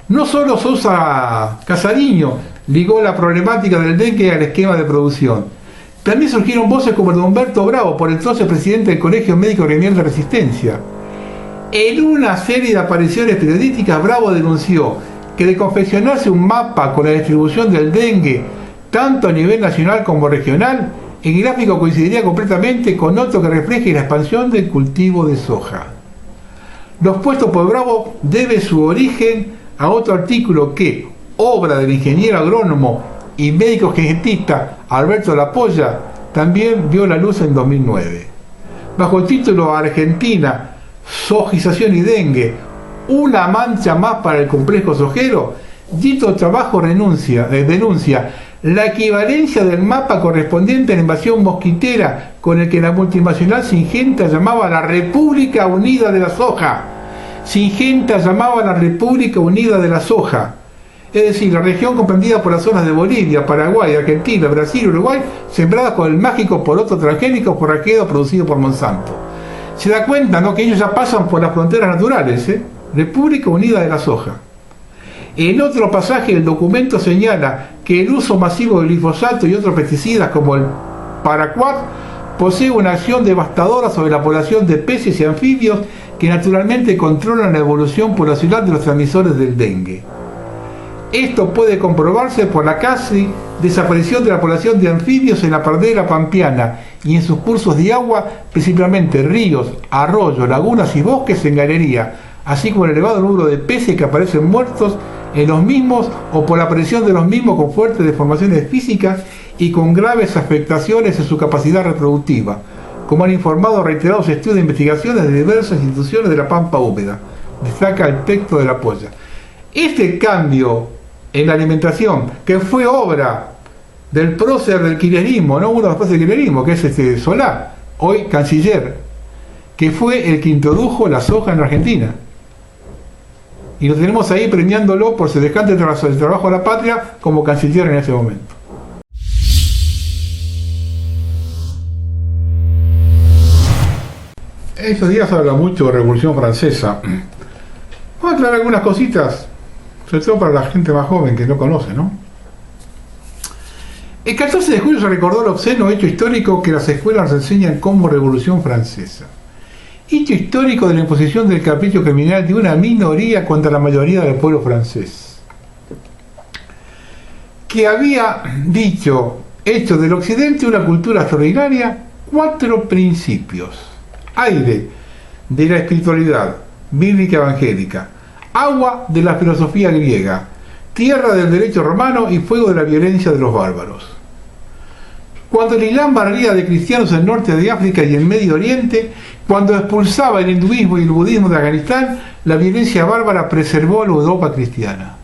No solo Sousa Casariño ligó la problemática del dengue al esquema de producción, también surgieron voces como el de Humberto Bravo, por entonces presidente del Colegio Médico Gremial de Resistencia. En una serie de apariciones periodísticas, Bravo denunció que de confeccionarse un mapa con la distribución del dengue, tanto a nivel nacional como regional, el gráfico coincidiría completamente con otro que refleje la expansión del cultivo de soja. Lo expuesto por Bravo debe su origen a otro artículo que, obra del ingeniero agrónomo y médico genetista Alberto Lapolla, también vio la luz en 2009. Bajo el título Argentina, sojización y dengue, una mancha más para el complejo sojero, dicho trabajo denuncia la equivalencia del mapa correspondiente a la invasión mosquitera con el que la multinacional Syngenta llamaba la República Unida de la Soja. Syngenta llamaba la República Unida de la Soja, es decir, la región comprendida por las zonas de Bolivia, Paraguay, Argentina, Brasil y Uruguay, sembradas con el mágico poroto transgénico forrajeado producido por Monsanto. Se da cuenta, ¿no?, que ellos ya pasan por las fronteras naturales, República Unida de la Soja. En otro pasaje del documento señala que el uso masivo del glifosato y otros pesticidas como el paraquat posee una acción devastadora sobre la población de peces y anfibios que naturalmente controlan la evolución poblacional de los transmisores del dengue. Esto puede comprobarse por la casi desaparición de la población de anfibios en la pradera pampeana y en sus cursos de agua, principalmente ríos, arroyos, lagunas y bosques en galería, así como el elevado número de peces que aparecen muertos en los mismos o por la aparición de los mismos con fuertes deformaciones físicas y con graves afectaciones en su capacidad reproductiva, como han informado reiterados estudios de investigaciones de diversas instituciones de la pampa húmeda. Destaca el texto de Lapolla. Este cambio en la alimentación, que fue obra del prócer del kirchnerismo, no uno de los próceres del kirchnerismo, que es Solá, hoy canciller, que fue el que introdujo la soja en la Argentina. Y lo tenemos ahí premiándolo por semejante trabajo a la patria como canciller en ese momento. Estos días se habla mucho de Revolución Francesa. Vamos a aclarar algunas cositas, sobre todo para la gente más joven que no conoce, ¿no? El 14 de julio se recordó el obsceno hecho histórico que las escuelas nos enseñan como Revolución Francesa. Hecho histórico de la imposición del capricho criminal de una minoría contra la mayoría del pueblo francés, que había hecho del occidente una cultura extraordinaria, 4 principios: aire de la espiritualidad bíblica evangélica, agua de la filosofía griega, tierra del derecho romano y fuego de la violencia de los bárbaros. Cuando el Islam barría de cristianos en el norte de África y en Medio Oriente, cuando expulsaba el hinduismo y el budismo de Afganistán, la violencia bárbara preservó a la Europa cristiana.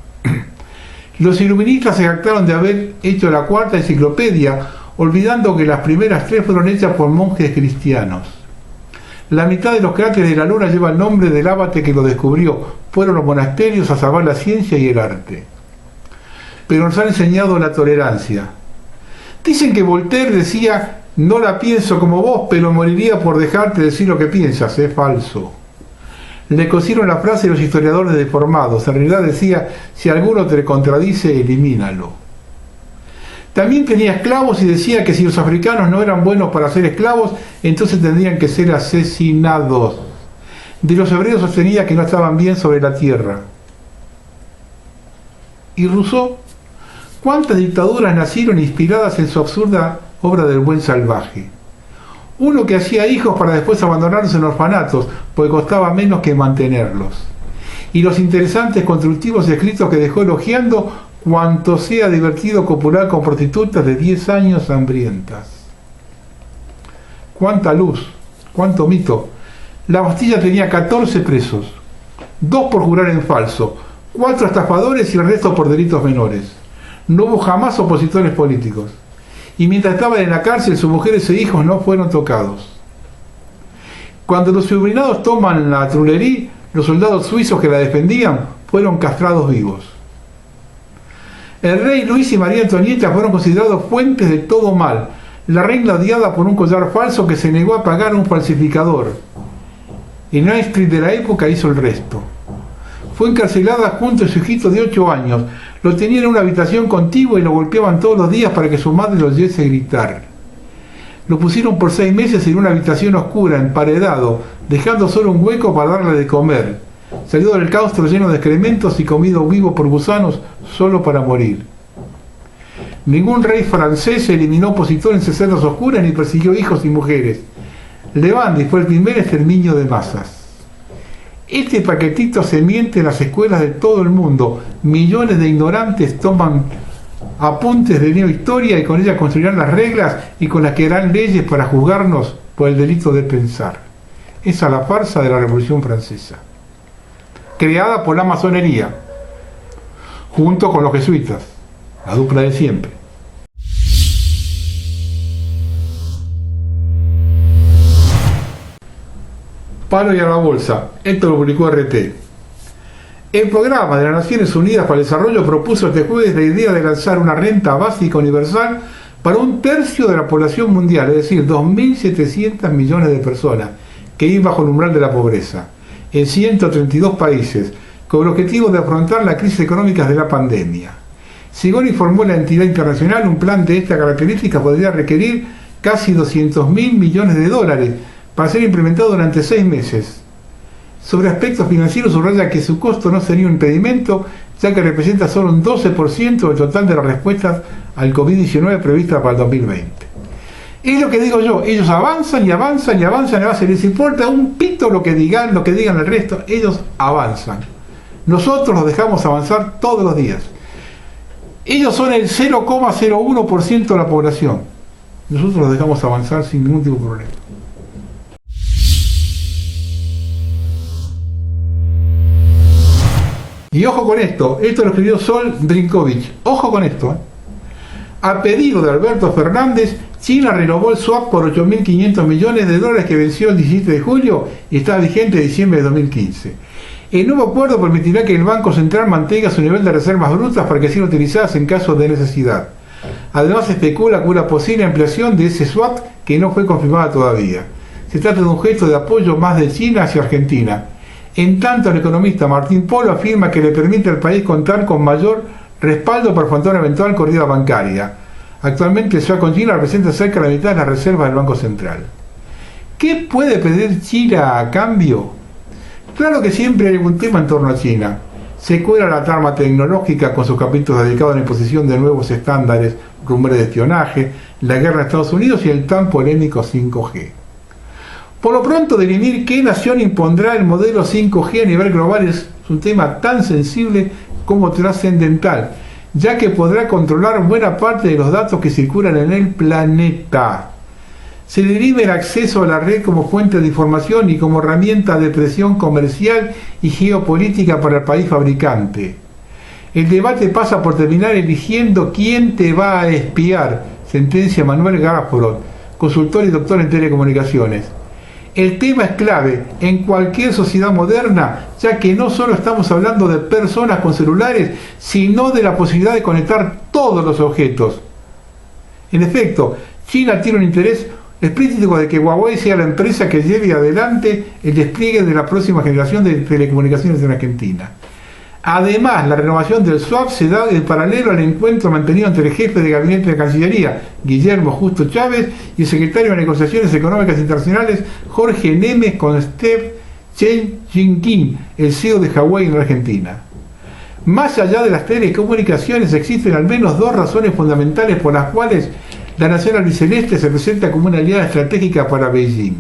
Los iluministas se jactaron de haber hecho la 4ª enciclopedia, olvidando que las primeras 3 fueron hechas por monjes cristianos. La mitad de los cráteres de la luna lleva el nombre del abate que lo descubrió. Fueron los monasterios a salvar la ciencia y el arte. Pero nos han enseñado la tolerancia. Dicen que Voltaire decía: no la pienso como vos, pero moriría por dejarte decir lo que piensas. Es falso. Le cosieron la frase de los historiadores deformados. En realidad decía: si alguno te contradice, elimínalo. También tenía esclavos y decía que si los africanos no eran buenos para ser esclavos, entonces tendrían que ser asesinados. De los hebreos sostenía que no estaban bien sobre la tierra. ¿Y Rousseau? ¿Cuántas dictaduras nacieron inspiradas en su absurda obra del buen salvaje? Uno que hacía hijos para después abandonarlos en orfanatos, porque costaba menos que mantenerlos. Y los interesantes constructivos escritos que dejó elogiando cuanto sea divertido copular con prostitutas de 10 años hambrientas. Cuánta luz, cuánto mito. La Bastilla tenía 14 presos, 2 por jurar en falso, 4 estafadores y el resto por delitos menores. No hubo jamás opositores políticos. Y mientras estaban en la cárcel, sus mujeres e hijos no fueron tocados. Cuando los subordinados toman la Tuileries, los soldados suizos que la defendían fueron castrados vivos. El rey Luis y María Antonieta fueron considerados fuentes de todo mal. La reina odiada por un collar falso que se negó a pagar a un falsificador. Y Street de la época hizo el resto. Fue encarcelada junto a su hijito de 8 años. Lo tenían en una habitación contigua y lo golpeaban todos los días para que su madre lo oyese gritar. Lo pusieron por 6 meses en una habitación oscura, emparedado, dejando solo un hueco para darle de comer. Salió del claustro lleno de excrementos y comido vivo por gusanos solo para morir. Ningún rey francés eliminó opositores en celdas oscuras ni persiguió hijos y mujeres. Levandi fue el primer exterminio de masas. Este paquetito se miente en las escuelas de todo el mundo. Millones de ignorantes toman apuntes de neohistoria y con ella construirán las reglas y con las que harán leyes para juzgarnos por el delito de pensar. Esa es la farsa de la Revolución Francesa, creada por la masonería, junto con los jesuitas, la dupla de siempre. Palo y a la bolsa. Esto lo publicó RT. El programa de las Naciones Unidas para el Desarrollo propuso este jueves la idea de lanzar una renta básica universal para 1/3 de la población mundial, es decir, 2.700 millones de personas que viven bajo el umbral de la pobreza, en 132 países, con el objetivo de afrontar las crisis económicas de la pandemia. Según informó la entidad internacional, un plan de esta característica podría requerir casi 200.000 millones de dólares para ser implementado durante 6 meses. Sobre aspectos financieros subraya que su costo no sería un impedimento, ya que representa solo un 12% del total de las respuestas al COVID-19 prevista para el 2020. Es lo que digo yo, ellos avanzan y avanzan y avanzan, les importa un pito lo que digan el resto, ellos avanzan. Nosotros los dejamos avanzar todos los días. Ellos son el 0,01% de la población. Nosotros los dejamos avanzar sin ningún tipo de problema. Y ojo con esto lo escribió Sol Drinkovich. Ojo con esto. A pedido de Alberto Fernández, China renovó el swap por 8.500 millones de dólares que venció el 17 de julio y está vigente en diciembre de 2015. El nuevo acuerdo permitirá que el Banco Central mantenga su nivel de reservas brutas para que sean utilizadas en caso de necesidad. Además, se especula con una posible ampliación de ese swap que no fue confirmada todavía. Se trata de un gesto de apoyo más de China hacia Argentina. En tanto, el economista Martín Polo afirma que le permite al país contar con mayor respaldo para afrontar una eventual corrida bancaria. Actualmente el swap con China representa cerca de la mitad de las reservas del Banco Central. ¿Qué puede pedir China a cambio? Claro que siempre hay algún tema en torno a China. Se cuela la trama tecnológica con sus capítulos dedicados a la imposición de nuevos estándares, rumores de espionaje, la guerra de Estados Unidos y el tan polémico 5G. Por lo pronto, definir qué nación impondrá el modelo 5G a nivel global es un tema tan sensible como trascendental, ya que podrá controlar buena parte de los datos que circulan en el planeta. Se deriva el acceso a la red como fuente de información y como herramienta de presión comercial y geopolítica para el país fabricante. El debate pasa por terminar eligiendo quién te va a espiar, sentencia Manuel Garafrot, consultor y doctor en telecomunicaciones. El tema es clave en cualquier sociedad moderna, ya que no solo estamos hablando de personas con celulares, sino de la posibilidad de conectar todos los objetos. En efecto, China tiene un interés explícito de que Huawei sea la empresa que lleve adelante el despliegue de la próxima generación de telecomunicaciones en Argentina. Además, la renovación del swap se da en paralelo al encuentro mantenido entre el jefe de gabinete de Cancillería, Guillermo Justo Chávez, y el secretario de Negociaciones Económicas Internacionales, Jorge Nemes, con Steve Chen Jinping, el CEO de Huawei en la Argentina. Más allá de las telecomunicaciones, existen al menos 2 razones fundamentales por las cuales la nación albiceleste se presenta como una aliada estratégica para Beijing.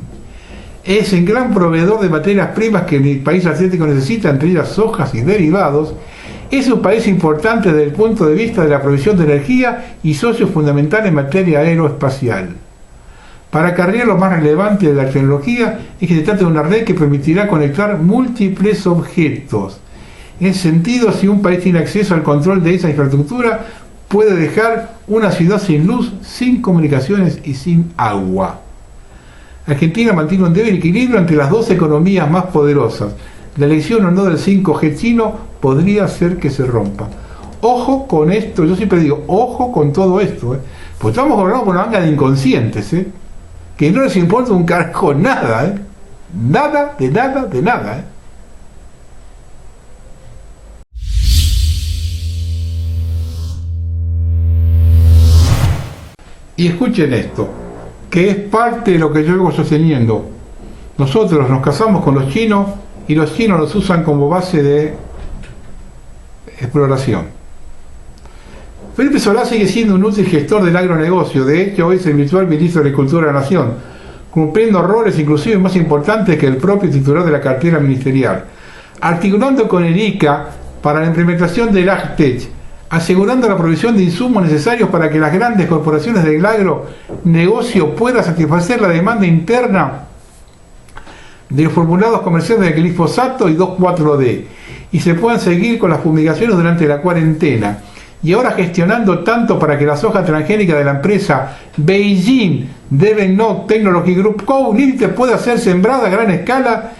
Es un gran proveedor de materias primas que el país asiático necesita, entre ellas sojas y derivados. Es un país importante desde el punto de vista de la provisión de energía y socio fundamental en materia aeroespacial. Para acarrear lo más relevante de la tecnología es que se trata de una red que permitirá conectar múltiples objetos. En ese sentido, si un país tiene acceso al control de esa infraestructura, puede dejar una ciudad sin luz, sin comunicaciones y sin agua. Argentina mantiene un débil equilibrio entre las 2 economías más poderosas. La elección o no del 5G chino podría ser que se rompa. Ojo con esto, yo siempre digo, ojo con todo esto, pues estamos gobernados por una manga de inconscientes, que no les importa un carajo nada, nada, de nada, de nada. Y escuchen esto, que es parte de lo que yo vengo sosteniendo. Nosotros nos casamos con los chinos y los chinos nos usan como base de exploración. Felipe Solá sigue siendo un útil gestor del agronegocio. De hecho, hoy es el virtual ministro de Agricultura de la Nación, cumpliendo roles inclusive más importantes que el propio titular de la cartera ministerial, articulando con el ICA para la implementación del AgTech, asegurando la provisión de insumos necesarios para que las grandes corporaciones del agronegocio puedan satisfacer la demanda interna de los formulados comerciales de glifosato y 2,4-D, y se puedan seguir con las fumigaciones durante la cuarentena. Y ahora gestionando tanto para que la soja transgénica de la empresa Beijing Devenok Technology Group Co. Limited pueda ser sembrada a gran escala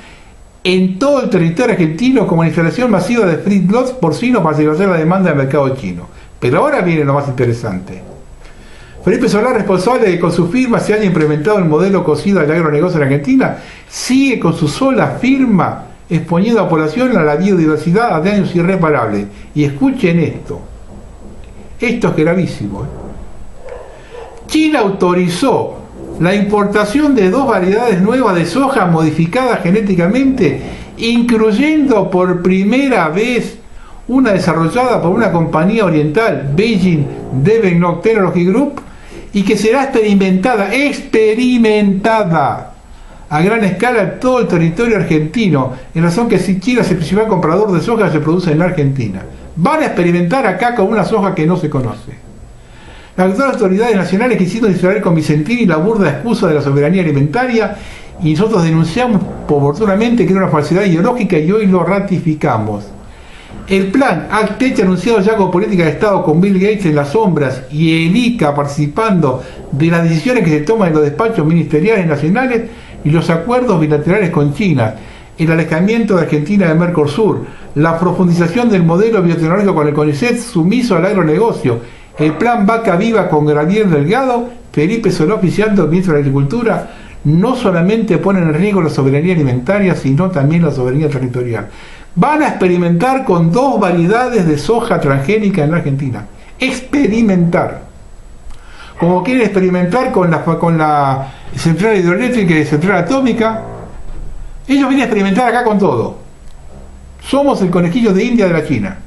en todo el territorio argentino como instalación masiva de feedlots porcinos para satisfacer la demanda del mercado chino. Pero ahora viene lo más interesante. Felipe Solá, responsable de que con su firma se haya implementado el modelo cocido del agronegocio en Argentina, sigue con su sola firma exponiendo a la población a la biodiversidad a daños irreparables. Y escuchen esto. Esto es gravísimo. China autorizó la importación de 2 variedades nuevas de soja modificadas genéticamente, incluyendo por primera vez una desarrollada por una compañía oriental, Beijing Devenok Technology Group, y que será experimentada a gran escala en todo el territorio argentino, en razón que si China es el principal comprador de soja, se produce en la Argentina. Van a experimentar acá con una soja que no se conoce. Las actuales autoridades nacionales quisieron distraer con Vicentini la burda excusa de la soberanía alimentaria, y nosotros denunciamos oportunamente que era una falsedad ideológica y hoy lo ratificamos. El plan AgTech, anunciado ya como política de Estado con Bill Gates en las sombras y el ICA participando de las decisiones que se toman en los despachos ministeriales nacionales y los acuerdos bilaterales con China, el alejamiento de Argentina del Mercosur, la profundización del modelo biotecnológico con el CONICET sumiso al agronegocio, el plan Vaca Viva con Gabriel Delgado, Felipe Solá oficiando el ministro de Agricultura, no solamente ponen en riesgo la soberanía alimentaria, sino también la soberanía territorial. Van a experimentar con 2 variedades de soja transgénica en la Argentina. Experimentar. Como quieren experimentar con la central hidroeléctrica y central atómica, ellos vienen a experimentar acá con todo. Somos el conejillo de India de la China.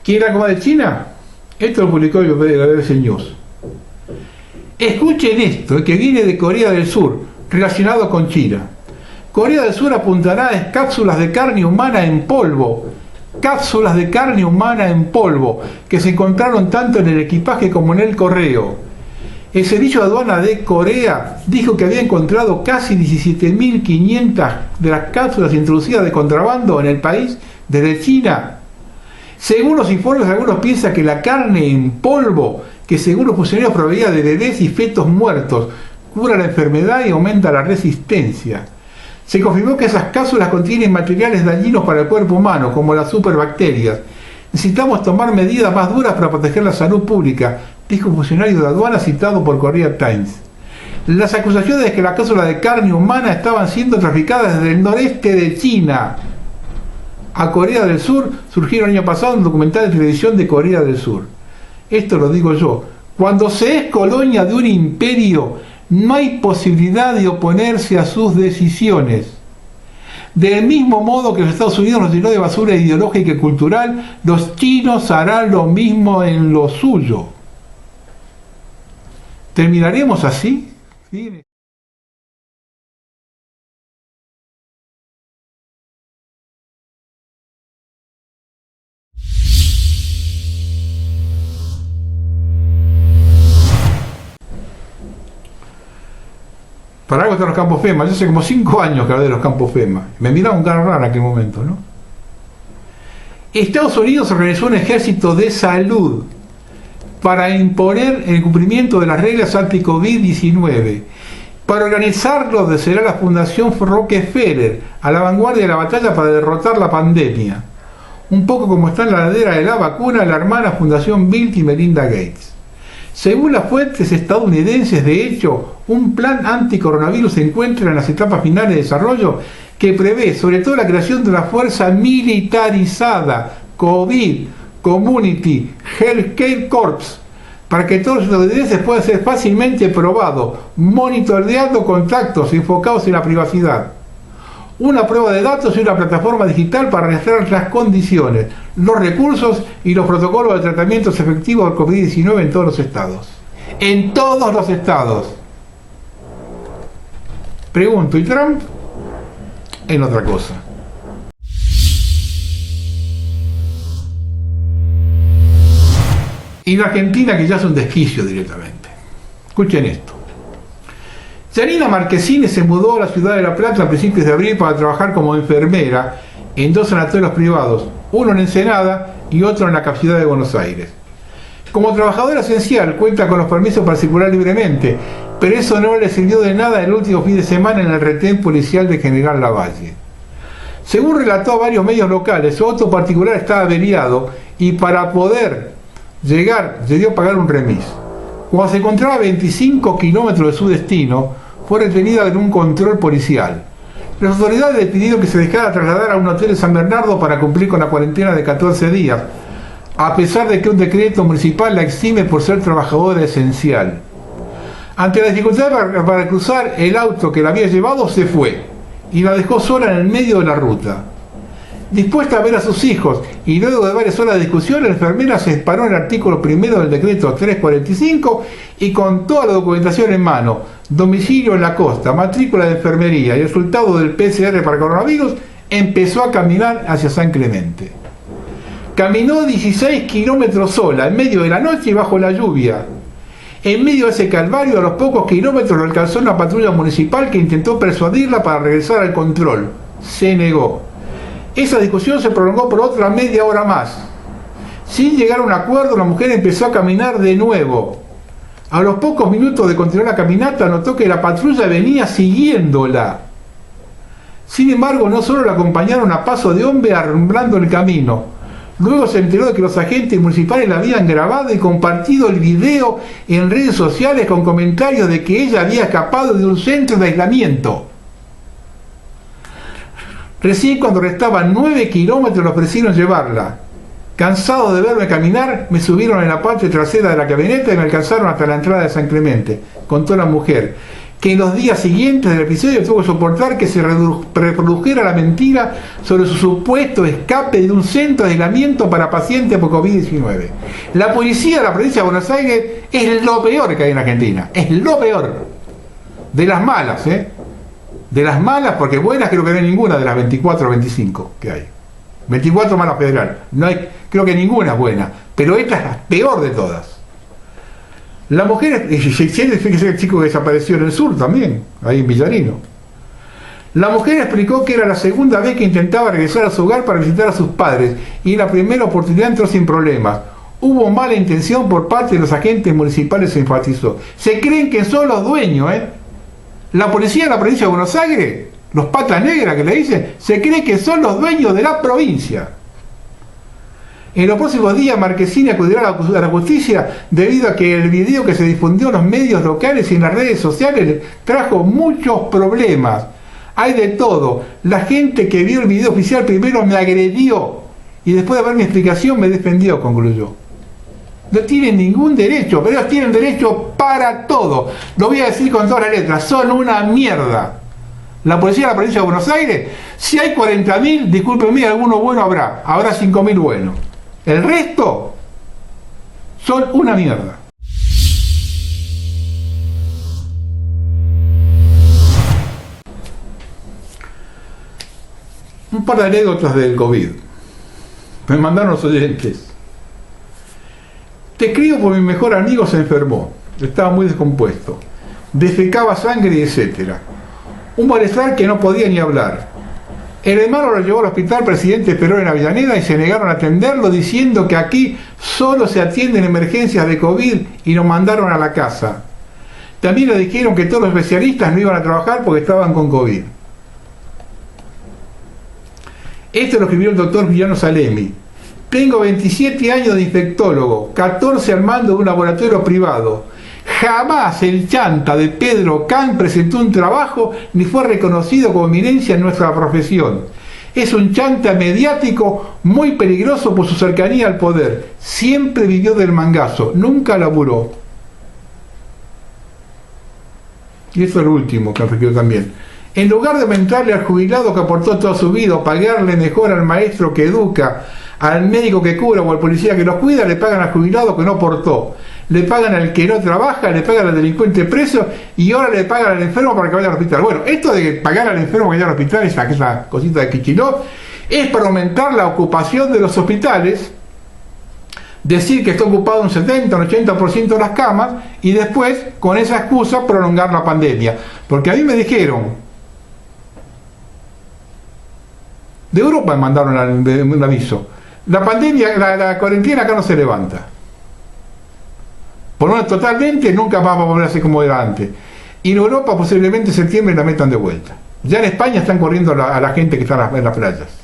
¿Quién era como de China? Esto lo publicó el BBC News. Escuchen esto, que viene de Corea del Sur, relacionado con China. Corea del Sur apuntará a cápsulas de carne humana en polvo. Cápsulas de carne humana en polvo, que se encontraron tanto en el equipaje como en el correo. El Servicio de Aduana de Corea dijo que había encontrado casi 17.500 de las cápsulas introducidas de contrabando en el país desde China. Según los informes, algunos piensan que la carne en polvo, que según los funcionarios proveía de bebés y fetos muertos, cura la enfermedad y aumenta la resistencia. Se confirmó que esas cápsulas contienen materiales dañinos para el cuerpo humano, como las superbacterias. Necesitamos tomar medidas más duras para proteger la salud pública, dijo un funcionario de aduana citado por Korea Times. Las acusaciones de que las cápsulas de carne humana estaban siendo traficadas desde el noreste de China a Corea del Sur surgieron el año pasado en un documental de televisión de Corea del Sur. Esto lo digo yo. Cuando se es colonia de un imperio, no hay posibilidad de oponerse a sus decisiones. Del mismo modo que los Estados Unidos nos llenó de basura ideológica y cultural, los chinos harán lo mismo en lo suyo. ¿Terminaremos así? ¿Sí? Para algo están los campos FEMA. Yo hace como 5 años que hablé de los campos FEMA. Me miraba un cara raro en aquel momento, ¿no? Estados Unidos organizó un ejército de salud para imponer el cumplimiento de las reglas anti-COVID-19. Para organizarlo será la Fundación Rockefeller, a la vanguardia de la batalla para derrotar la pandemia. Un poco como está en la ladera de la vacuna la hermana Fundación Bill y Melinda Gates. Según las fuentes estadounidenses, de hecho, un plan anticoronavirus se encuentra en las etapas finales de desarrollo que prevé sobre todo la creación de una fuerza militarizada, COVID, Community Healthcare Corps, para que todos los estadounidenses puedan ser fácilmente probados, monitoreando contactos enfocados en la privacidad. Una prueba de datos y una plataforma digital para registrar las condiciones, los recursos y los protocolos de tratamientos efectivos del COVID-19 en todos los estados. En todos los estados. Pregunto, ¿y Trump? En otra cosa. Y la Argentina, que ya es un desquicio directamente. Escuchen esto. Yanina Marquesini se mudó a la ciudad de La Plata a principios de abril para trabajar como enfermera en 2 sanatorios privados, uno en Ensenada y otro en la ciudad de Buenos Aires. Como trabajadora esencial cuenta con los permisos para circular libremente, pero eso no le sirvió de nada el último fin de semana en el retén policial de General Lavalle. Según relató a varios medios locales, su auto particular estaba averiado y para poder llegar debió pagar un remis. Cuando se encontraba a 25 kilómetros de su destino, fue retenida en un control policial. Las autoridades le pidieron que se dejara trasladar a un hotel de San Bernardo para cumplir con la cuarentena de 14 días, a pesar de que un decreto municipal la exime por ser trabajadora esencial. Ante la dificultad para cruzar, el auto que la había llevado se fue y la dejó sola en el medio de la ruta. Dispuesta a ver a sus hijos y luego de varias horas de discusión, la enfermera se disparó en el artículo 1 del decreto 345 y con toda la documentación en mano, domicilio en la costa, matrícula de enfermería y el resultado del PCR para coronavirus, empezó a caminar hacia San Clemente. Caminó 16 kilómetros sola, en medio de la noche y bajo la lluvia. En medio de ese calvario, a los pocos kilómetros lo alcanzó una patrulla municipal que intentó persuadirla para regresar al control. Se negó. Esa discusión se prolongó por otra media hora más. Sin llegar a un acuerdo, la mujer empezó a caminar de nuevo. A los pocos minutos de continuar la caminata, notó que la patrulla venía siguiéndola. Sin embargo, no solo la acompañaron a paso de hombre alumbrando el camino. Luego se enteró de que los agentes municipales la habían grabado y compartido el video en redes sociales con comentarios de que ella había escapado de un centro de aislamiento. Recién cuando restaban 9 kilómetros le ofrecieron llevarla. Cansado de verme caminar, me subieron en la parte trasera de la camioneta y me alcanzaron hasta la entrada de San Clemente, contó la mujer, que en los días siguientes del episodio tuvo que soportar que se reprodujera la mentira sobre su supuesto escape de un centro de aislamiento para pacientes por COVID-19. La policía de la provincia de Buenos Aires es lo peor que hay en Argentina, es lo peor. De las malas, De las malas, porque buenas creo que no hay ninguna de las 24 o 25 que hay. 24 malas federal. No hay, creo que ninguna es buena. Pero esta es la peor de todas. La mujer, fíjese el chico que desapareció en el sur también, ahí en Villarino. La mujer explicó que era la segunda vez que intentaba regresar a su hogar para visitar a sus padres y en la primera oportunidad entró sin problemas. Hubo mala intención por parte de los agentes municipales, se enfatizó. Se creen que son los dueños, La policía de la provincia de Buenos Aires, los patas negras que le dicen, se cree que son los dueños de la provincia. En los próximos días Marquesini acudirá a la justicia debido a que el video que se difundió en los medios locales y en las redes sociales trajo muchos problemas. Hay de todo. La gente que vio el video oficial primero me agredió y después de ver mi explicación me defendió, concluyó. No tienen ningún derecho, pero ellos tienen derecho para todo. Lo voy a decir con todas las letras, son una mierda. La policía de la provincia de Buenos Aires, si hay 40.000, discúlpenme, alguno bueno habrá 5.000 buenos. El resto son una mierda. Un par de anécdotas del COVID. Me mandaron los oyentes. Te escribo porque mi mejor amigo se enfermó, estaba muy descompuesto, defecaba sangre y etcétera. Un malestar que no podía ni hablar. El hermano lo llevó al hospital Presidente Perón en Avellaneda y se negaron a atenderlo diciendo que aquí solo se atienden emergencias de COVID y lo mandaron a la casa. También le dijeron que todos los especialistas no iban a trabajar porque estaban con COVID. Esto lo escribió el doctor Villano Salemi. Tengo 27 años de infectólogo, 14 al mando de un laboratorio privado. Jamás el chanta de Pedro Can presentó un trabajo ni fue reconocido como eminencia en nuestra profesión. Es un chanta mediático muy peligroso por su cercanía al poder. Siempre vivió del mangazo, nunca laburó. Y eso es lo último que requiero también. En lugar de aumentarle al jubilado que aportó toda su vida, o pagarle mejor al maestro que educa, al médico que cura o al policía que los cuida, le pagan al jubilado que no aportó. Le pagan al que no trabaja, le pagan al delincuente preso y ahora le pagan al enfermo para que vaya al hospital. Bueno, esto de pagar al enfermo que vaya al hospital, esa cosita de Kicillof, es para aumentar la ocupación de los hospitales, decir que está ocupado un 70, un 80% de las camas y después, con esa excusa, prolongar la pandemia. Porque a mí me dijeron, de Europa me mandaron un aviso, la pandemia, la cuarentena acá no se levanta. Por lo menos totalmente nunca más va a volver a ser como era antes. Y en Europa posiblemente en septiembre la metan de vuelta. Ya en España están corriendo a la gente que está en las playas.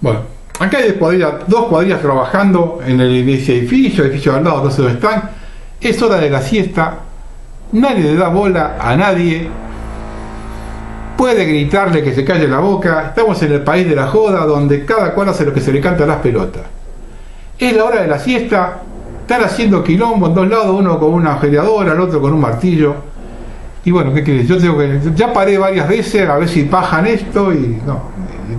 Bueno, acá hay dos cuadrillas trabajando en ese edificio de al lado, no sé dónde están. Es hora de la siesta, nadie le da bola a nadie, puede gritarle que se calle la boca, estamos en el país de la joda donde cada cual hace lo que se le canta a las pelotas. Es la hora de la siesta, están haciendo quilombo en dos lados, uno con una agujereadora, el otro con un martillo. Y bueno, ¿qué querés? Yo tengo que, ya paré varias veces a ver si pajan esto y no,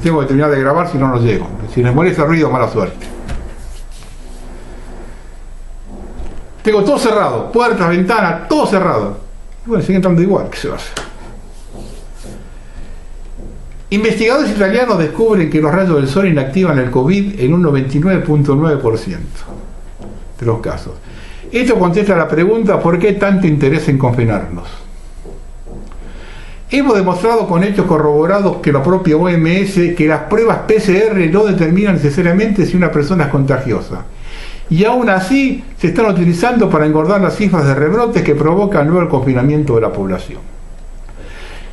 tengo que terminar de grabar si no nos llego. Si les molesta el ruido, mala suerte. Tengo todo cerrado, puertas, ventanas, todo cerrado. Y bueno, siguen estando igual, ¿qué se va a hacer? Investigadores italianos descubren que los rayos del sol inactivan el COVID en un 99.9% de los casos. Esto contesta la pregunta: ¿por qué tanto interés en confinarnos? Hemos demostrado con hechos corroborados que la propia OMS que las pruebas PCR no determinan necesariamente si una persona es contagiosa. Y aún así se están utilizando para engordar las cifras de rebrotes que provocan luego el confinamiento de la población.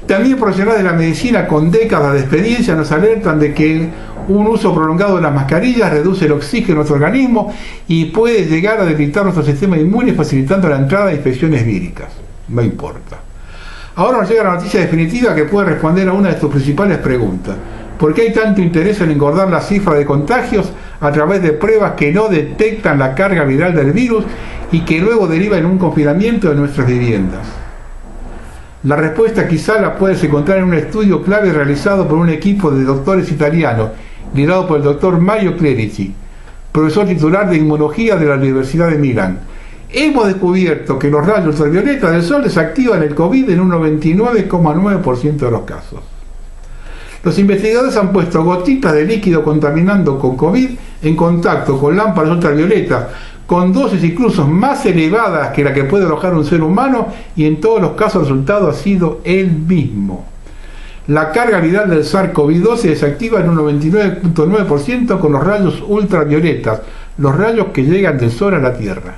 También profesionales de la medicina con décadas de experiencia nos alertan de que un uso prolongado de las mascarillas reduce el oxígeno en nuestro organismo y puede llegar a debilitar nuestro sistema inmune, facilitando la entrada de infecciones víricas. No importa. Ahora nos llega la noticia definitiva que puede responder a una de tus principales preguntas. ¿Por qué hay tanto interés en engordar la cifra de contagios a través de pruebas que no detectan la carga viral del virus y que luego deriva en un confinamiento de nuestras viviendas? La respuesta quizá la puedes encontrar en un estudio clave realizado por un equipo de doctores italianos, liderado por el doctor Mario Clerici, profesor titular de inmunología de la Universidad de Milán. Hemos descubierto que los rayos ultravioleta del sol desactivan el COVID en un 99,9% de los casos. Los investigadores han puesto gotitas de líquido contaminando con COVID en contacto con lámparas ultravioletas con dosis incluso más elevadas que la que puede alojar un ser humano, y en todos los casos el resultado ha sido el mismo. La carga viral del SARS-CoV-2 se desactiva en un 99,9% con los rayos ultravioletas, los rayos que llegan del sol a la Tierra.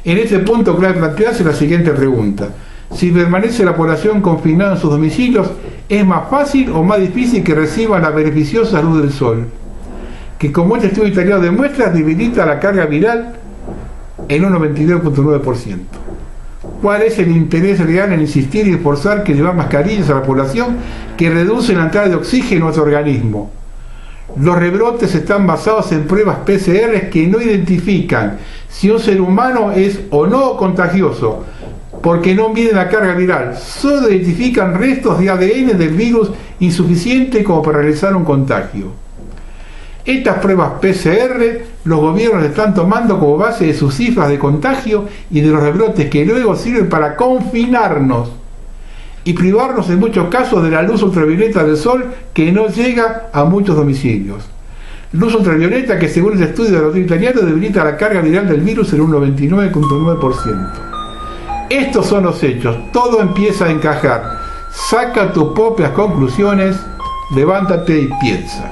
En este punto clave plantearse la siguiente pregunta: si permanece la población confinada en sus domicilios, ¿es más fácil o más difícil que reciban la beneficiosa luz del sol, que, como este estudio italiano demuestra, debilita la carga viral en un 99,9%? ¿Cuál es el interés real en insistir y forzar que llevar mascarillas a la población que reducen la entrada de oxígeno en nuestro organismo? Los rebrotes están basados en pruebas PCR que no identifican si un ser humano es o no contagioso, porque no miden la carga viral, solo identifican restos de ADN del virus insuficiente como para realizar un contagio. Estas pruebas PCR los gobiernos están tomando como base de sus cifras de contagio y de los rebrotes que luego sirven para confinarnos y privarnos en muchos casos de la luz ultravioleta del sol que no llega a muchos domicilios. Luz ultravioleta que, según el estudio del autor italiano, debilita la carga viral del virus en un 99,9%. Estos son los hechos, todo empieza a encajar. Saca tus propias conclusiones, levántate y piensa.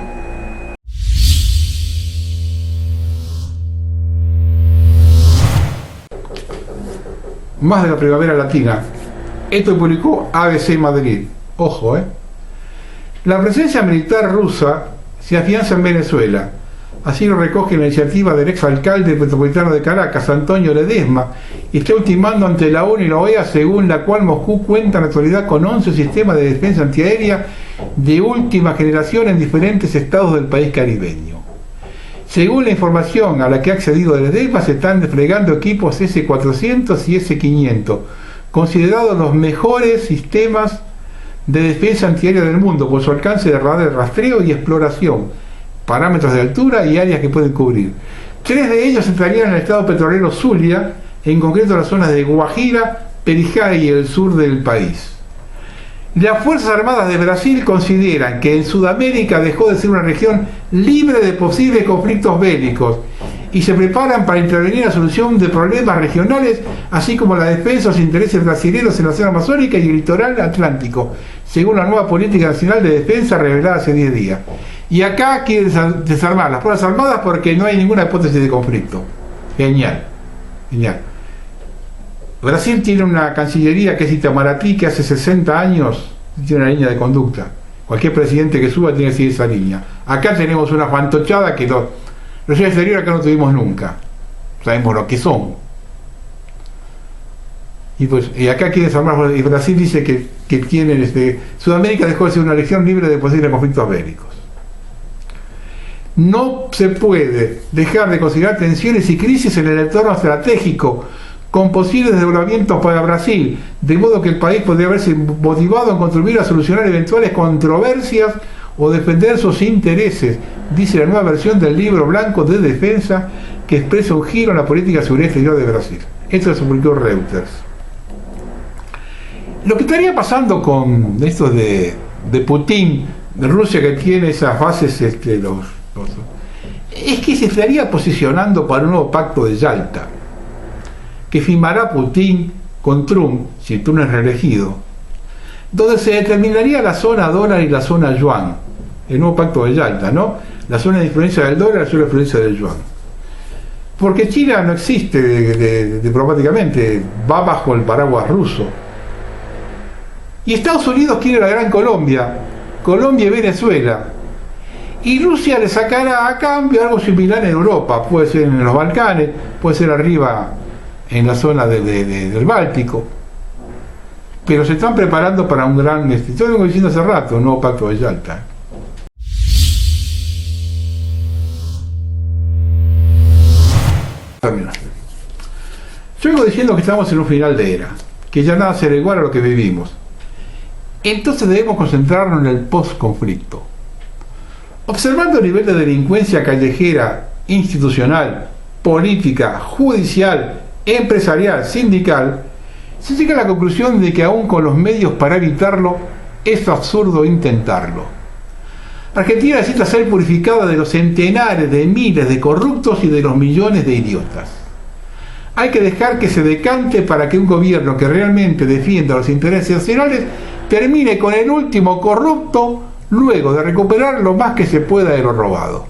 Más de la primavera latina. Esto publicó ABC Madrid. Ojo, La presencia militar rusa se afianza en Venezuela. Así lo recoge la iniciativa del exalcalde metropolitano de Caracas, Antonio Ledesma, y está ultimando ante la ONU y la OEA, según la cual Moscú cuenta en la actualidad con 11 sistemas de defensa antiaérea de última generación en diferentes estados del país caribeño. Según la información a la que ha accedido Ledesma, se están desplegando equipos S-400 y S-500, considerados los mejores sistemas de defensa antiaérea del mundo por su alcance de radar de rastreo y exploración, parámetros de altura y áreas que pueden cubrir. 3 de ellos estarían en el estado petrolero Zulia, en concreto en las zonas de Guajira, Perijá y el sur del país. Las Fuerzas Armadas de Brasil consideran que en Sudamérica dejó de ser una región libre de posibles conflictos bélicos y se preparan para intervenir en la solución de problemas regionales, así como la defensa de los intereses brasileños en la zona amazónica y el litoral atlántico, según la nueva política nacional de defensa revelada hace 10 días. Y acá quieren desarmar las Fuerzas Armadas porque no hay ninguna hipótesis de conflicto. Genial, genial. Brasil tiene una cancillería que es Itamaraty, que hace 60 años tiene una línea de conducta. Cualquier presidente que suba tiene que seguir esa línea. Acá tenemos una fantochada que los exteriores acá no tuvimos nunca. Sabemos lo que son. Y acá quiere desarmar, y Brasil dice que tienen Sudamérica dejó de ser una región libre de posibles conflictos bélicos. No se puede dejar de considerar tensiones y crisis en el entorno estratégico con posibles desdoblamientos para Brasil, de modo que el país podría verse motivado en contribuir a solucionar eventuales controversias o defender sus intereses, dice la nueva versión del libro blanco de defensa que expresa un giro en la política de seguridad exterior de Brasil. Esto se publicó Reuters. Lo que estaría pasando con esto de Putin, de Rusia, que tiene esas bases, es que se estaría posicionando para un nuevo pacto de Yalta, que firmará Putin con Trump, si Trump es reelegido, donde se determinaría la zona dólar y la zona yuan, el nuevo pacto de Yalta, ¿no? La zona de influencia del dólar y la zona de influencia del yuan. Porque China no existe diplomáticamente, va bajo el paraguas ruso. Y Estados Unidos quiere la Gran Colombia, Colombia y Venezuela. Y Rusia le sacará a cambio algo similar en Europa, puede ser en los Balcanes, puede ser arriba en la zona del Báltico. Pero se están preparando para un gran, yo vengo diciendo hace rato, un nuevo pacto de Yalta. Yo vengo diciendo que estamos en un final de era, que ya nada será igual a lo que vivimos. Entonces debemos concentrarnos en el post-conflicto. Observando el nivel de delincuencia callejera, institucional, política, judicial, empresarial, sindical, se llega a la conclusión de que aún con los medios para evitarlo, es absurdo intentarlo. Argentina necesita ser purificada de los centenares de miles de corruptos y de los millones de idiotas. Hay que dejar que se decante para que un gobierno que realmente defienda los intereses nacionales termine con el último corrupto luego de recuperar lo más que se pueda de lo robado.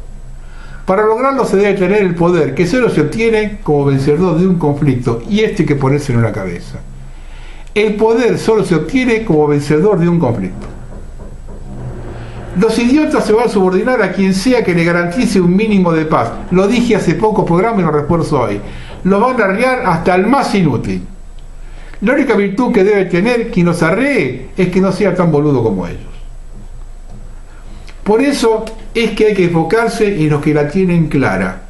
Para lograrlo se debe tener el poder, que solo se obtiene como vencedor de un conflicto, y este hay que ponerse en la cabeza. El poder solo se obtiene como vencedor de un conflicto. Los idiotas se van a subordinar a quien sea que le garantice un mínimo de paz. Lo dije hace pocos programas y lo refuerzo hoy. Lo van a arrear hasta el más inútil. La única virtud que debe tener quien los arree es que no sea tan boludo como ellos. Por eso es que hay que enfocarse en los que la tienen clara.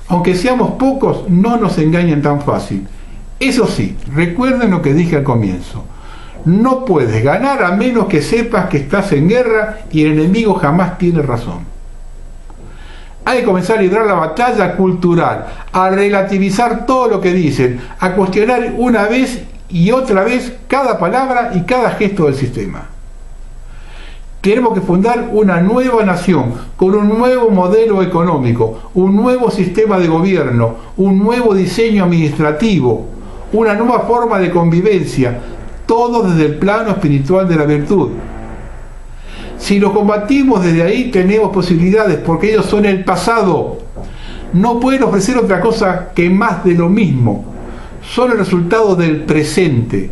Aunque seamos pocos, no nos engañen tan fácil. Eso sí, recuerden lo que dije al comienzo. No puedes ganar a menos que sepas que estás en guerra y el enemigo jamás tiene razón. Hay que comenzar a librar la batalla cultural, a relativizar todo lo que dicen, a cuestionar una vez y otra vez cada palabra y cada gesto del sistema. Tenemos que fundar una nueva nación con un nuevo modelo económico, un nuevo sistema de gobierno, un nuevo diseño administrativo, una nueva forma de convivencia, todo desde el plano espiritual de la virtud. Si lo combatimos desde ahí, tenemos posibilidades, porque ellos son el pasado. No pueden ofrecer otra cosa que más de lo mismo. Son el resultado del presente.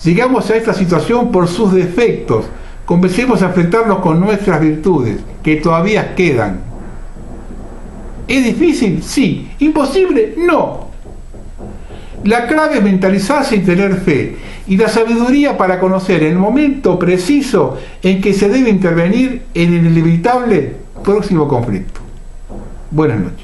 Llegamos a esta situación por sus defectos. Comencemos a enfrentarnos con nuestras virtudes, que todavía quedan. ¿Es difícil? Sí. ¿Imposible? No. La clave es mentalizarse y tener fe, y la sabiduría para conocer el momento preciso en que se debe intervenir en el inevitable próximo conflicto. Buenas noches.